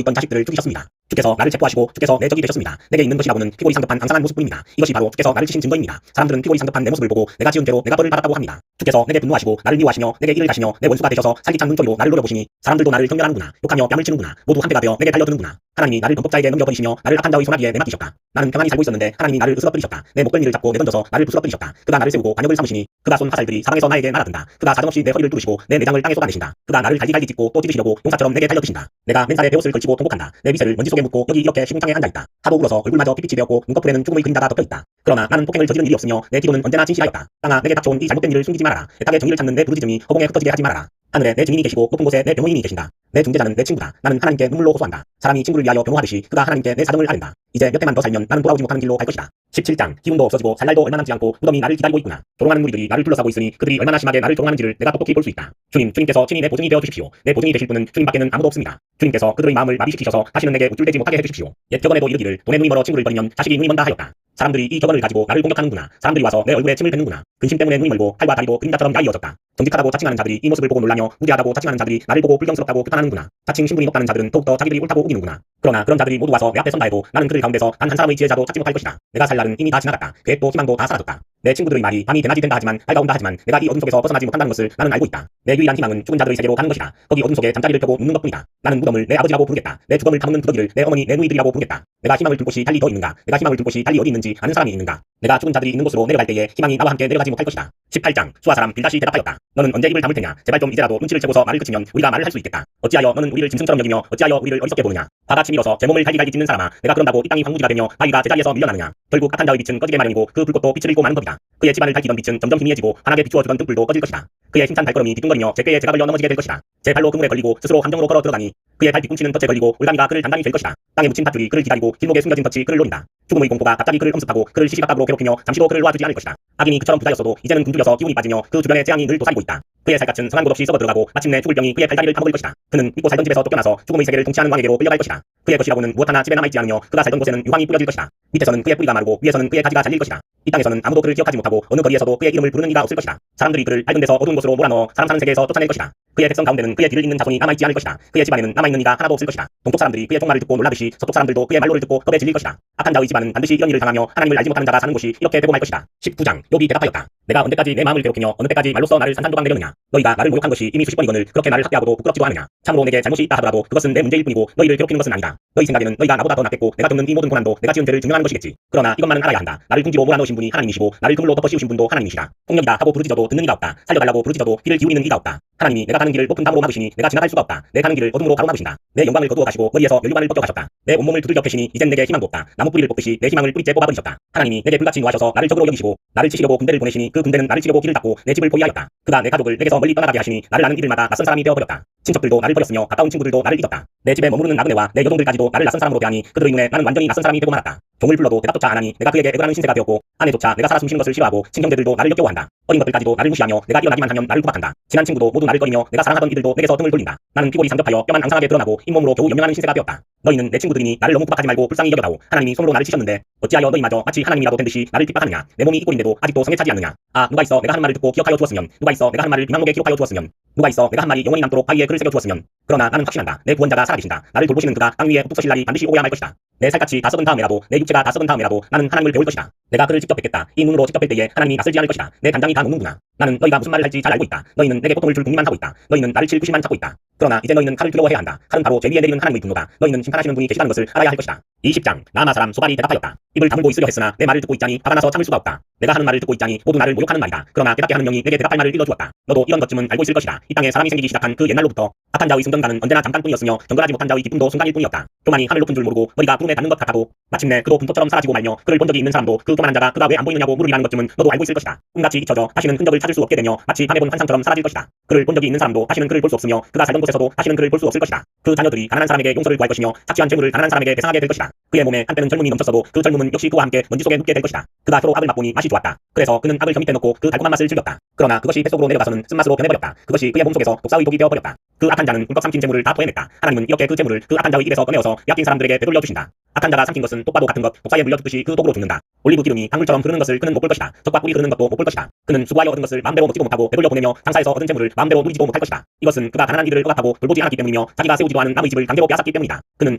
있던 자식들을 죽이셨습니다. 주께서 나를 체포하시고 주께서 내 적이 되셨습니다. 내게 있는 것이라고는 피골이 상급한 앙상한 모습뿐입니다. 이것이 바로 주께서 나를 치신 증거입니다. 사람들은 피골이 상급한 내 모습을 보고 내가 지은 죄로 내가 벌을 받았다고 합니다. 주께서 내게 분노하시고 나를 미워하시며 내게 일을 가시며 내 원수가 되셔서 살기찬 눈초리로 나를 노려보시니 사람들도 나를 경멸하는구나. 욕하며 뺨을 치는구나. 모두 한패가 되어 내게 달려드는구나. 하나님이 나를 범법자에게 넘겨버리시며 나를 악한 자의 소나기에 내맡기셨다. 나는 평안히 살고 있었는데 하나님이 나를 으스러뜨리셨다. 내 목덜미를 잡고 내던져서 나를 부스러뜨리셨다. 그가 나를 세우고 반역을 삼으시니 그가 쏜 화살들이 사방에서 나에게 날아든다. 그가 사정없이 내 허리를 뚫으시고 내 내장을 땅에 쏟아내신다. 그가 나를 갈기갈기 찢고 또 찢으시려고 용사처럼 내게 달려드신다. 내가 맨살에 베옷을 걸치고 통곡한다. 내 미세를 먼지 속에 묻고 여기 이렇게 시궁창에 앉아있다. 하도 울어서 얼굴마저 핏빛이 되었고 눈꺼풀에는 죽음의 그림자가 덮여있다. 그러나 나는 폭행을 저지른 일이 없으며 내 기도는 언제나 진실하였다. 땅아 내게 닥쳐온 이 잘못된 일을 숨기지 말아라. 내 땅에 정의를 찾는 내 부르짖음이 허공에 흩어지게 하지 말아라. 하늘에 내 증인이 계시고 높은 곳에 내 변호인이 계신다. 내 중재자는 내 친구다. 나는 하나님께 눈물로 호소한다. 사람이 친구를 위하여 변호하듯이 그가 하나님께 내 사정을 아른다. 이제 몇 해만 더 살면 나는 돌아오지 못하는 길로 갈 것이다. 17장 기운도 없어지고 살 날도 얼마 남지 않고 무덤이 나를 기다리고 있구나. 조롱하는 무리들이 나를 둘러싸고 있으니 그들이 얼마나 심하게 나를 조롱하는지를 내가 똑똑히 볼 수 있다. 주님께서 친히 내 보증이 되어 주십시오. 내 보증이 되실 분은 주님밖에는 아무도 없습니다. 주님께서 그들의 마음을 마비시키셔서 다시는 내게 우쭐대지 못하게 해주십시오. 옛 격언에도 이르기를 돈에 눈이 멀어 친구를 버리면 자식이 눈이 먼다 하였다. 사람들이 이 격언을 가지고 나를 공격하는구나. 사람들이 와서 내 얼굴에 침을 뱉는구나. 근심 때문에 눈이 멀고 팔과 다리도 그림자처럼 야이어졌다. 정직하다고 자칭하는 자들이 이 모습을 보고 놀라며 무지하다고 자칭하는 자들이 나를 보고 불경스럽다고 비판하는구나. 자칭 신분이 높다는 자들은 더욱더 자기들이 옳다고 우기는구나. 그러나 그런 자들이 모두 와서 내 앞에 선다 해도 나는 그들 가운데서 단 한 사람의 지혜자도 찾지 못할 것이다. 내가 살 날은 이미 다 지나갔다. 계획도 희망도 다 사라졌다. 내 친구들의 말이 밤이 대낮이 된다 하지만 해가 온다 하지만 내가 이 어둠 속에서 벗어나지 못한다는 것을 나는 알고 있다. 내 유일한 희망은 죽은 자들의 세계로 가는 것이다. 거기 어둠 속에 잠자리를 펴고 눕는 것뿐이다. 나는 무덤을 내 아버지라고 부르겠다. 내 주검을 타먹는 구더기를 내 어머니 내 누이들이라고 부르겠다. 내가 희망을 둘 곳이 달리 더 있는가? 내가 희망을 둘 곳이 달리 어디 있는지 아는 사람이 있는가? 내가 죽은 자들이 있는 곳으로 내려갈 때에 희망이 나와 함께 내려가지 못할 것이다. 18장 수아 사람 빌닷이 대답하였다. 너는 언제 입을 다물 테냐? 제발 좀 이제라도 눈치를 채고서 말을 그치면 우리가 말을 할 수 있겠다. 어찌하여 너는 우리를 짐승처럼 여기며 어찌하여 우리를 어리석게 보느냐? 화가 치밀어서 제 몸을 갈기갈기 찢는 사람아, 내가 그런다고 이 땅이 황무지가 되며 바위가 제자리에서 밀려나느냐? 결국 악한 자의 빛은 꺼지게 마련이고 그 불꽃도 빛을 잃고 마는 법이다. 그의 집안을 밝히던 빛은 점점 희미해지고 환하게 비추어주던 등불도 꺼질 것이다. 그의 힘찬 발걸음이 뒤뚱거리며 제꾀에 제가 걸려 넘어지게 될 것이다. 제 발로 그물에 걸리고 스스로 함정으로 걸어 들어가니 그의 발 뒤꿈치는 덫에 걸리고 올가미가 그를 단단히 될 것이다. 땅에 묻힌 밧줄이 그를 기다리고 길목에 숨겨진 덫이 그를 노린다. 죽음의 공포가 갑자기 그를 엄습하고 그를 시시각각으로 괴롭히며 잠시도 그를 놓아주지 않을 것이다. 악인이 그처럼 부자였어도 이제는 굶주려서 기운이 빠지며 그 주변에 재앙이 늘 도사리고 있다. 그의 살갗은 성한 곳 없이 썩어 들어가고 마침내 죽을 병이 그의 팔다리를 파먹을 것이다. 그는 믿고 살던 집에서 쫓겨나서 죽음의 세계를 통치하는 왕에게로 끌려갈 것이다. 그의 것이라고는 무엇 하나 집에 남아있지 않으며 그가 살던 곳에는 유황이 뿌려질 것이다. 밑에서는 그의 뿌리가 마르고 위에서는 그의 가지가 잘릴 것이다. 이 땅에서는 아무도 그를 기억하지 못하고 어느 거리에서도 그의 이름을 부르는 이가 없을 것이다. 사람들이 그를 밝은 데서 어두운 곳으로 몰아넣어 사람 사는 세계에서 쫓아낼 것이다. 그의 백성 가운데는 그의 뒤를 잇는 자손이 남아있지 않을 것이다. 그의 집안에는 남아있는 이가 하나도 없을 것이다. 동쪽 사람들이 그의 종말을 듣고 놀라듯이 서쪽 사람들도 그의 말로를 듣고 겁에 질릴 것이다. 악한 자의 집안은 반드시 이런 일을 당하며 하나님을 알지 못하는 자가 사는 곳이 이렇게 되고 말 것이다. 19장 욥이 대답하였다. 내가 언제까지 내 마음을 괴롭히며 어느 때까지 말로써 나를 산산조각 내려느냐? 너희가 나를 모욕한 것이 이미 수십 번이거늘 그렇게 나를 학대하고도 부끄럽지도 않으냐? 참으로 내게 잘못이 있다 하더라도 그것은 내 문제일 뿐이고 너희를 괴롭히는 것은 아니다. 너희 생각에는 너희가 나보다 더 낫겠고 내가 겪는 이 모든 고난도 내가 지은 죄를 증명하는 것이겠지. 그러나 이것만은 알아야 한다. 나를 궁지로 몰아넣으신 분이 하나님이시고 나를 그물로 덮어 씌우신 분도 하나님이시다. 폭력이다 하고 부르짖어도 듣는 이가 없다. 살려달라고 부르짖어도 귀를 기울이는 이가 없다. 하나님이 내가 가는 길을 높은 담으로 막으시니 내가 지나갈 수가 없다. 내 가는 길을 어둠으로 가로막으신다. 내 영광을 거두어 가시고 머리에서 면류관을 벗겨 가셨다. 내 온몸을 두들겨 패시니 이젠 내게 희망도 없다. 나무 뿌리를 뽑듯이 내 희망을 뿌리째 뽑아버리셨다. 하나님이 내게 불같이 노하셔서 나를 적으로 여기시고 나를 치시려고 군대를 보내시니 그 군대는 나를 치려고 길을 닦고 내 집을 포위하였다. 그가 내 가족을 내게서 멀리 떠나가게 하시니 나를 아는 이들마다 낯선 사람이 되어버렸다. 친척들도 나를 버렸으며 가까운 친구들도 나를 잊었다. 내 집에 머무르는 나그네와 내 여동들까지도 나를 낯선 사람으로 대하니 그들의 눈에 나는 완전히 낯선 사람이 되고 말았다. 종을 불러도 대답조차 안하니 내가 그에게 애걸하는 신세가 되었고 아내조차 내가 살아 숨쉬는 것을 싫어하고 친형제들도 나를 역겨워한다. 어린 것들까지도 나를 무시하며 내가 일어나기만 하면 나를 구박한다. 친한 친구도 모두 나를 꺼리며 내가 사랑하던 이들도 내게서 등을 돌린다. 나는 피골이 상접하여 뼈만 앙상하게 드러나고 잇몸으로 겨우 연명하는 신세가 되었다. 너희는 내 친구들이니 나를 너무 구박하지 말고 불쌍히 여겨다오. 하나님이 손으로 나를 치셨는데 어찌하여 너희마저 마치 하나님이라도 된 듯이 나를 핍박하느냐? 내 몸이 이 꼴인데도 아직도 성에 차지 않느냐? 아 누가 있어 내가 하는 말을 듣고 기억하여 주었으면, 누가 있어 내가 하는 말을 비망록에 기록하여 주었으면, 누가 있어 내가 한 말이 영원히 남도록 바위에 글을 새겨주었으면. 그러나 나는 확신한다. 내 구원자가 살아계신다. 나를 돌보시는 그가 땅 위에 우뚝 서실 날이 반드시 오고야 말 것이다. 내 살갗이 다 썩은 다음에라도, 내 육체가 다 썩은 다음에라도 나는 하나님을 배울 것이다. 내가 그를 직접 뵙겠다. 이 눈으로 직접 뵐 때에 하나님이 낯설지 않을 것이다. 내 단장이 다 녹는구나. 나는 너희가 무슨 말을 할지 잘 알고 있다. 너희는 내게 고통을 줄 궁리만 하고 있다. 너희는 나를 칠 구실만 찾고 있다. 그러나 이제 너희는 칼을 두려워해야 한다. 칼은 바로 죄 위에 내리는 하나님의 분노다. 너희는 심판하시는 분이 계시다는 것을 알아야 할 것이다. 20장 나아마 사람 소발이 대답하였다. 입을 다물고 있으려 했으나 내 말을 듣고 있자니 화가 나서 참을 수가 없다. 내가 하는 말을 듣고 있자니 모두 나를 모욕하는 말이다. 그러나 깨닫게 하는 영이 내게 대답할 말을 일러주었다. 너도 이런 것쯤은 알고 있을 것이다. 이 땅에 사람이 생기기 시작한 그 옛날로부터 악한 자의 승전가는 언제나 잠깐뿐이었으며 정결하지 못한 자의 기쁨도 순간일 뿐이었다. 교만이 하늘 높은 줄 모르고 머리가 구름에 닿는 것 같아도 마침내 그도 분토처럼 사라지고 말며 그를 본 적이 있는 사람도 그 교만한 자가 그가 왜 안 보이느냐고 물으리라는 것쯤은 너도 알고 있을 것이다. 꿈같이 잊혀져 다시는 흔적을 찾을 수 없게 되며 마치 밤에 본 환상처럼 사라질 것이다. 그를 본 적이 있는 사람도 다시는 그를 볼 수 없으며 그가 살던 곳에서도 다시는 그를 볼 수 없을 것이다. 그 자녀들이 가난한 사람에게 용서를 구할 것이며 착취한 재물을 가난한 사람에게 배상하게 될 것이다. 그의 몸에 한때는 젊음이 넘쳤어도 그 젊음은 역시 그와 함께 먼지 속에 눕게 될 것이다. 그가 서로 악을 맛보니 맛이 좋았다. 그래서 그는 악을 혀 밑에 넣고 그 달콤한 맛을 즐겼다. 그러나 그것이 뱃속으로 내려가서는 쓴맛으로 변해버렸다. 그것이 그의 몸속에서 독사의 독이 되어버렸다. 그 악한 자는 꿀꺽 삼킨 재물을 다 토해냈다. 하나님은 이렇게 그 재물을 그 악한 자의 입에서 꺼내어서 약진 사람들에게 되돌려 주신다. 악한 자가 삼킨 것은 똑바도 같은 것, 독사에 물려 죽듯이 그 독으로 죽는다. 올리브 기름이 강물처럼 흐르는 것을 그는 못 볼 것이다. 적과 꿀이 흐르는 것도 못 볼 것이다. 그는 수고하여 얻은 것을 마음대로 먹지도 못하고 되돌려 보내며 장사에서 얻은 재물을 마음대로 누리지도 못할 것이다. 이것은 그가 가난한 이들을 억압하고 돌보지 않았기 때문이며 자기가 세우지도 않은 남의 집을 강제로 빼앗았기 때문이다. 그는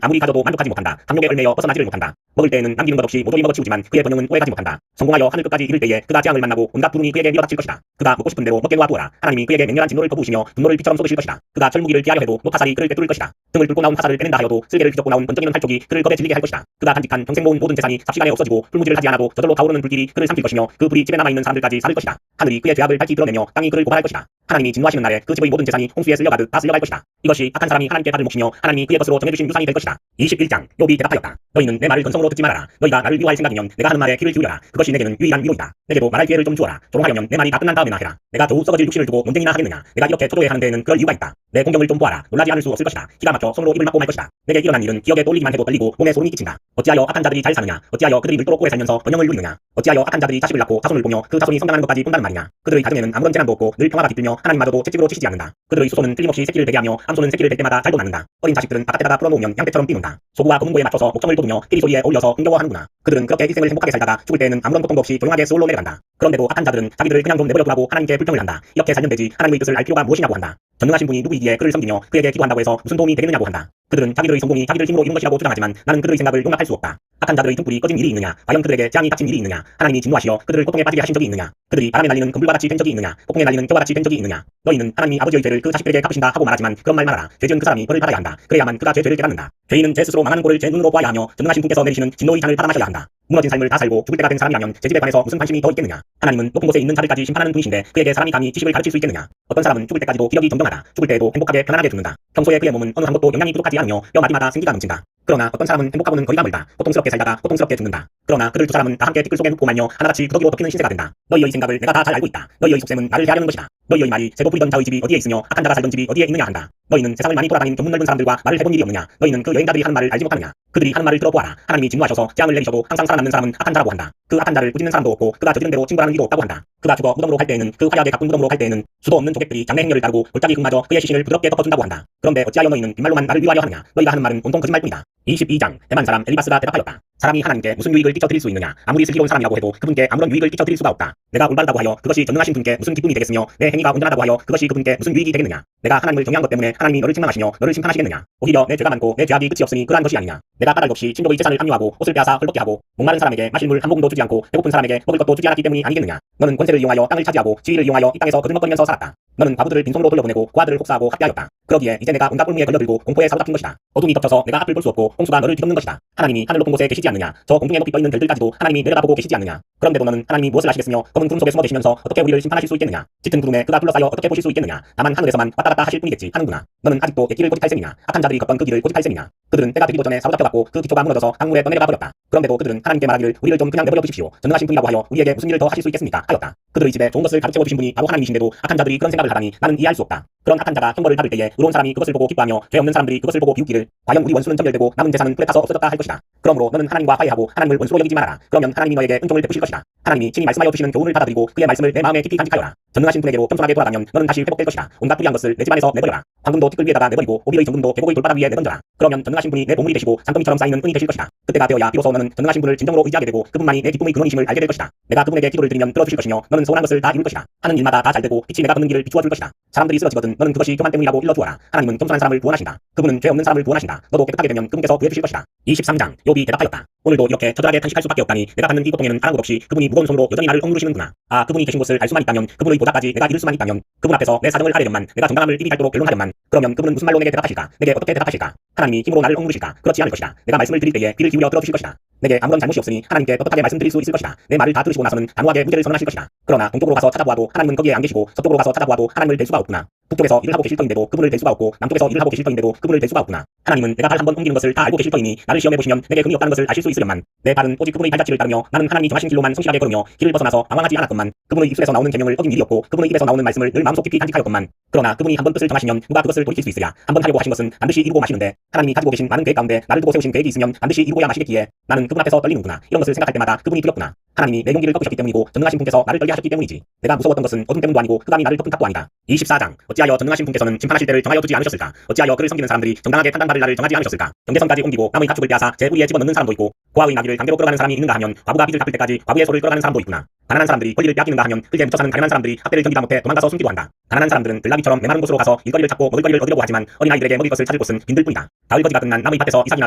아무리 가져도 만족하지 못한다. 감욕에 얽매여 벗어나지를 못한다. 먹을 때에는 남기는 것 없이 모조리 먹어치우지만 그의 번영은 오해가지 못한다. 성공하여 하늘 끝까지 이를 때에 그가 재앙을 만나고 온갖 부름이 그에게 밀어닥칠 것이다. 그가 먹고 싶은 대로 먹게 놓아두어라. 하나님이 그에게 맹렬한 진노를 거부시며 분노를 빛처럼 쏟으실 것이다. 그가 철무기를 피하려 해도 녹화살이 그를 꿰뚫을 것이다. 등을 뚫고 나온 화살을 빼낸다 하여도 쓸개를 휘젓고 나온 번쩍이는 활쪽이 그를 겁에 질리게 할 것이다. 그가 간직한 평생 모은 모든 재산이 삽시간에 없어지고 풀무질을 하지 않아도 저절로 타오르는 불길이 그를 삼킬 것이며 그 불이 집에 남아있는 사람들까지 사를 것이다. 하늘이 그의 죄악을 밝히 드러내며 땅이 그를 고발할 것이다. 하나님이 진노하시는 날에 그 집의 모든 재산이 홍수에 쓸려가듯 다 쓸려갈 것이다. 이것이 악한 사람이 하나님께 받을 몫이며 하나님이 그의 것으로 정해주신 유산이 될 것이다. 21장 욥이 대답하였다. 너희는 내 말을 건성으로 듣지 말아라. 너희가 나를 미워할 생각이면 내가 하는 말에 귀를 기울여라. 그것이 내게는 유일한 위로이다. 내게도 말할 기회를 좀 주어라. 조롱하려면 내 말이 다 끝난 다음에나 해라. 내가 겨우 썩어질 육신을 두고 논쟁이나 하겠느냐. 내가 이렇게 초조해 하는 데에는 그럴 이유가 있다. 내 공경을 좀 보아라. 놀라지 않을 수 없을 것이다. 기가 막혀 손으로 입을 막고 말 것이다. 내게 일어난 일은 기억에 떠올리기만 해도 떨리고 몸에 소름이 끼친다. 어찌하여 악한 자들이 잘 사느냐. 어찌하여 그들이 늙도록 오래 살면서 번영을 누리느냐. 어찌하여 악한 자들이 자식을 낳고 자손을 보며 그 자손이 성장하는 것까지 본다는 말이냐. 그들의 가정에는 아무런 재난도 없고 늘 평화가 깃들며 하나님마저도 채찍으로 치시지 않는다. 그들의 수소는 틀림없이 새끼를 베게 하며 암소는 새끼를 뺄 때마다 잘도 낳는다. 어린 자식들은 바깥에다가 풀어놓으면 양떼처럼 뛰는다. 소구와 검은고에 맞춰서 목청을 돋우며 끼리 소리에 어울려서 흥겨워하는구나. 그들은 그렇게 일생을 행복하게 살다가 죽을 때에는 아무런 고통도 없이 조용하게 스올로 내려간다. 그런데도 악한 자들은 자기들을 그냥 좀 내버려 두라고 하나님께 불평을 한다. 이렇게 살면 되지 하나님의 뜻을 알 필요가 무엇이냐고 한다. 전능하신 분이 누구이기에 그를 섬기며 그에게 기도한다고 해서 무슨 도움이 되겠느냐고 한다. 그들은 자기들의 성공이 자기들 힘으로 이룬 것이라고 주장하지만 나는 그들의 생각을 용납할 수 없다. 악한 자들의 등불이 꺼진 일이 있느냐. 과연 그들에게 재앙이 닥친 일이 있느냐. 하나님이 진노하시어 그들을 고통에 빠지게 하신 적이 있느냐. 그들이 바람에 날리는 그물과 같이 된 적이 있느냐. 폭풍에 날리는 겨와 같이 된 적이 있느냐. 너희는 하나님이 아버지의 죄를 그 자식들에게 갚으신다 하고 말하지만 그런 말 말아라. 죄 지은 그 사람이 벌을 받아야 한다. 그래야만 그가 죄를 깨닫는다. 죄인은 제 스스로 망하는 꼴을 제 눈으로 보아야 하며 전능하신 분께서 내리시는 진노의 잔을 받아 마셔야 한다. 무너진 삶을 다 살고 죽을 때가 된 사람이라면 제 집에 관해서 무슨 관심이 더 있겠느냐. 하나님은 높은 곳에 있는 자들까지 심판하는 분이신데 그에게 사람이 감히 지식을 가르칠 수 있겠느냐. 어떤 사람은 죽을 때까지도 기력이 정정하다. 죽을 때에도 행복하게 편안하게 죽는다. 평소에 그의 몸은 어느 한 것도 영양이 부족하지 않으며 뼈 마디마다 생기가 넘친다. 그러나 어떤 사람은 행복하고는 거리가 멀다. 고통스럽게 살다가 고통스럽게 죽는다. 그러나 그들 두 사람은 다 함께 티끌 속에 눕고 말며 하나같이 구더기로 덮이는 신세가 된다. 너희의 생각을 내가 다 잘 알고 있다. 너희의 속셈은 나를 해하려는 것이다. 너희의 말이 세고 부리던 자의 집이 어디에 있으며 악한 자가 살던 집이 어디에 있느냐 한다. 너희는 세상을 많이 돌아다닌 견문 넓은 사람들과 말을 해본 일이 없느냐. 너희는 그 여행자들이 하는 말을 알지 못하느냐. 그들이 하는 말을 들어보아라. 하나님이 진노하셔서 재앙을 내리셔도 항상 살아남는 사람은 악한 자라고 한다. 그 악한 자를 꾸짖는 사람도 없고 그가 저지른 대로 징벌하는 이도 없다고 한다. 그가 죽어 무덤으로 갈 때에는 그 화려하게 가꾼 무덤으로 갈 때에는 수도 없는 조객들이 장래 행렬을 따르고 골짜기 흙마저 그의 시신을 부드럽게 덮어준다고 한다. 그런데 어찌하여 너희는 빈말로만 나를 위하여 하느냐. 너희가 하는 말은 온통 거짓말뿐이다. 22장 대만 사람 엘리바스가 대답하였다. 사람이 하나님께 무슨 유익을 끼쳐드릴 수 있느냐. 아무리 슬기로운 사람이라고 해도 그분께 아무런 유익을 끼쳐드릴 수가 없다. 내가 올바르다고 하여 그것이 전능하신 분께 무슨 기쁨이 되겠으며 내 행위가 온전하다고 하여 그것이 그분께 무슨 유익이 되겠느냐. 내가 하나님을 경외한 것 때문에 하나님이 너를 책망하시며 너를 심판하시겠느냐. 오히려 내 죄가 많고 내 죄악이 끝이 없으니 그러한 것이 아니냐. 내가 까닭 없이 친족의 재산을 압류하고 옷을 빼앗아 헐벗게 하고 목마른 사람에게 마실 물 한 모금도 주지 않고 배고픈 사람에게 먹을 것도 주지 않았기 때문이 아니겠느냐. 너는 권세를 이용하여 땅을 차지하고 지위를 이용하여 이 땅에서 거들먹거리면서 살았다. 너는 과부들을 빈손으로 돌려보내고 고아들을 혹사하고 학대하였다. 그러기에 이제 내가 온갖 꿀무에 걸려들고 공포에 사로잡힌 것이다. 어둠이 덮쳐서 내가 앞을 볼 수 없고 홍수가 너를 뒤덮는 것이다. 하나님이 하늘 높은 곳에 계시지 않느냐. 저 공중에 높이 떠있는 별들까지도 하나님이 내려다보고 계시지 않느냐. 그런데도 너는 하나님이 무엇을 하시겠으며 검은 구름 속에 숨어 계시면서 어떻게 우리를 심판하실 수 있겠느냐. 짙은 구름에 그가 둘러싸여 어떻게 보실 수 있겠느냐. 다만 하늘에서만 왔다 갔다 하실 뿐이겠지 하는구나. 너는 아직도 객길을 고집할 셈이냐. 악한 자들이 걷던 그 길을 고집할 셈이냐. 그들은 때가 되기도 전에 사로잡혀갖고 그 기초가 무너져서 강물에 떠내려가 버렸다. 그런데도 그들은 하나님께 말하기를 우리를 좀 그냥 내버려 두십시오. 전능하신 분이라고 하여 우리에게 무슨 일을 더 하실 수 있겠습니까 하였다. 그들의 집에 좋은 것을 가르쳐 주신 분이 바로 하나님이신데도 악한 자들이 그런 생각을 하다니 나는 이해할 수 없다. 그런 악한 자가 형벌을 받을 때에 의로운 사람이 그것을 보고 기뻐하며 죄 없는 사람들이 그것을 보고 비웃기를 과연 우리 원수는 정결되고 남은 재산은 불에 타서 없어졌다 할 것이다. 그러므로 너는 하나님과 화해하고 하나님을 원수로 여기지 말아라. 그러면 하나님이 너에게 은총을 베푸실 것이다. 하나님이 친히 말씀하여 주시는 교훈을 받아들이고 그의 말씀을 내 마음에 깊이 간직하여라. 전능하신 분에게로 겸손하게 돌아가면 너는 다시 회복될 것이다. 온갖 불의한 것을 내 집안에서 내버려라. 황금도 티끌 위에다가 내버리고 오비의 정금도 계곡의 돌바닥 위에 내던져라. 그러면 전능하신 전능하신 분이 내 보물이 되시고 산더미처럼 쌓이는 은이 되실 것이다. 그때가 되어야 비로소 너는 전능하신 분을 진정으로 의지하게 되고 그분만이 내 기쁨의 근원이심을 알게 될 것이다. 내가 그분에게 기도를 드리면 들어주실 것이며 너는 소원한 것을 다 이룰 것이다. 하는 일마다 다 잘되고 빛이 내가 걷는 길을 비추어 줄 것이다. 사람들이 쓰러지거든 너는 그것이 교만 때문이라고 일러주어라. 하나님은 겸손한 사람을 구원하신다. 그분은 죄 없는 사람을 구원하신다. 너도 깨끗하게 되면 그분께서 구해주실 것이다. 23장 욥이 대답하였다. 오늘도 이렇게 처절하게 탄식할 수밖에 없다니 내가 받는 이 고통에는 아랑곳 없이 그분이 무거운 손으로 여전히 나를 억누르시는구나. 아 그분이 계신 곳을 알 수만 있다면 그분의 보좌까지 내가 이룰 수만 있다면 그분 앞에서 내 사정을 하려련만 내가 정당함을 입이 닳도록 변론하련만 그러면 그분은 무슨 말로 내게 대답하실까? 내게 어떻게 대답하실까? 하나님이 힘으로 나를 억누르실까? 그렇지 않을 것이다. 내가 말씀을 드릴 때에 귀를 기울여 들어주실 것이다. 내게 아무런 잘못이 없으니 하나님께 떳떳하게 말씀드릴 수 있을 것이다. 내 말을 다 들으시고 나서는 단호하게 문제를 선언하실 것이다. 그러나 동쪽으로 가서 찾아보아도 하나님은 거기에 안 계시고 서쪽으로 가서 찾아보아도 하나님을 뵐 수가 없구나. 북쪽에서 일을 하고 계실 터인데도 그분을 뵐 수가 없고 남쪽에서 일을 하고 계실 터인데도 그분을 뵐 수가 없구나. 하나님은 내가 발 한번 옮기는 것을 다 알고 계실 터이니 나를 시험해 보시면 내게 금이 없다는 것을 아실 수 있으련만 내 발은 오직 그분의 발자취를 따르며 나는 하나님이 정하신 길로만 성실하게 걸으며 길을 벗어나서 방황하지 않았건만 그분의 입술에서 나오는 계명을 어긴 일이 없고 그분의 입에서 나오는 말씀을 늘 마음속 깊이 간직하였건만 그러나 그분이 한번 뜻을 정하시면 누가 그것을 돌이킬 수 있으랴. 한번 하려고 하신 것은 반드시 이루고 마시는데 하나님이 가지고 계신 많은 계획 가운데 나를 두고 세우신 계획이 있으면 반드시 이루고야 마시겠기에 나는 그분 앞에서 떨리는구나. 이런 것을 생각할 때마다 그분이 두렵구나. 하나님이 내 용기를 꺾으셨기 때문이고 전능하신 분께서 나를 떨게 하셨기 때문이지. 내가 무서웠던 것은 어둠 때문도 아니고 흑암이 나를 덮은 탓도 아니다. 24장 어찌하여 전능하신 분께서는 심판하실 때를 정하여 두지 않으셨을까? 어찌하여 그를 섬기는 사람들이 정당하게 판단받을 날을 정하지 않으셨을까? 경계선까지 옮기고 남의 가축을 빼앗아 제 우리에 집어넣는 사람도 있고 고아의 나귀를 강제로 끌어가는 사람이 있는가 하면 과부가 빚을 갚을 때까지 과부의 소를 끌어가는 사람도 있구나. 가난한 사람들이 권리를 빼앗기는가 하면 흙에 묻혀 사는 가난한 사람들이 학대를 견디다 못해 도망가서 숨기도 한다. 가난한 사람들은 들나귀처럼 메마른 곳으로 가서 일거리를 찾고 먹을 거리를 얻으려고 하지만 어린아이들에게 먹일 것을 찾을 곳은 빈들 뿐이다. 가을 거지가 끝난 나무의 밭에서 이삭이나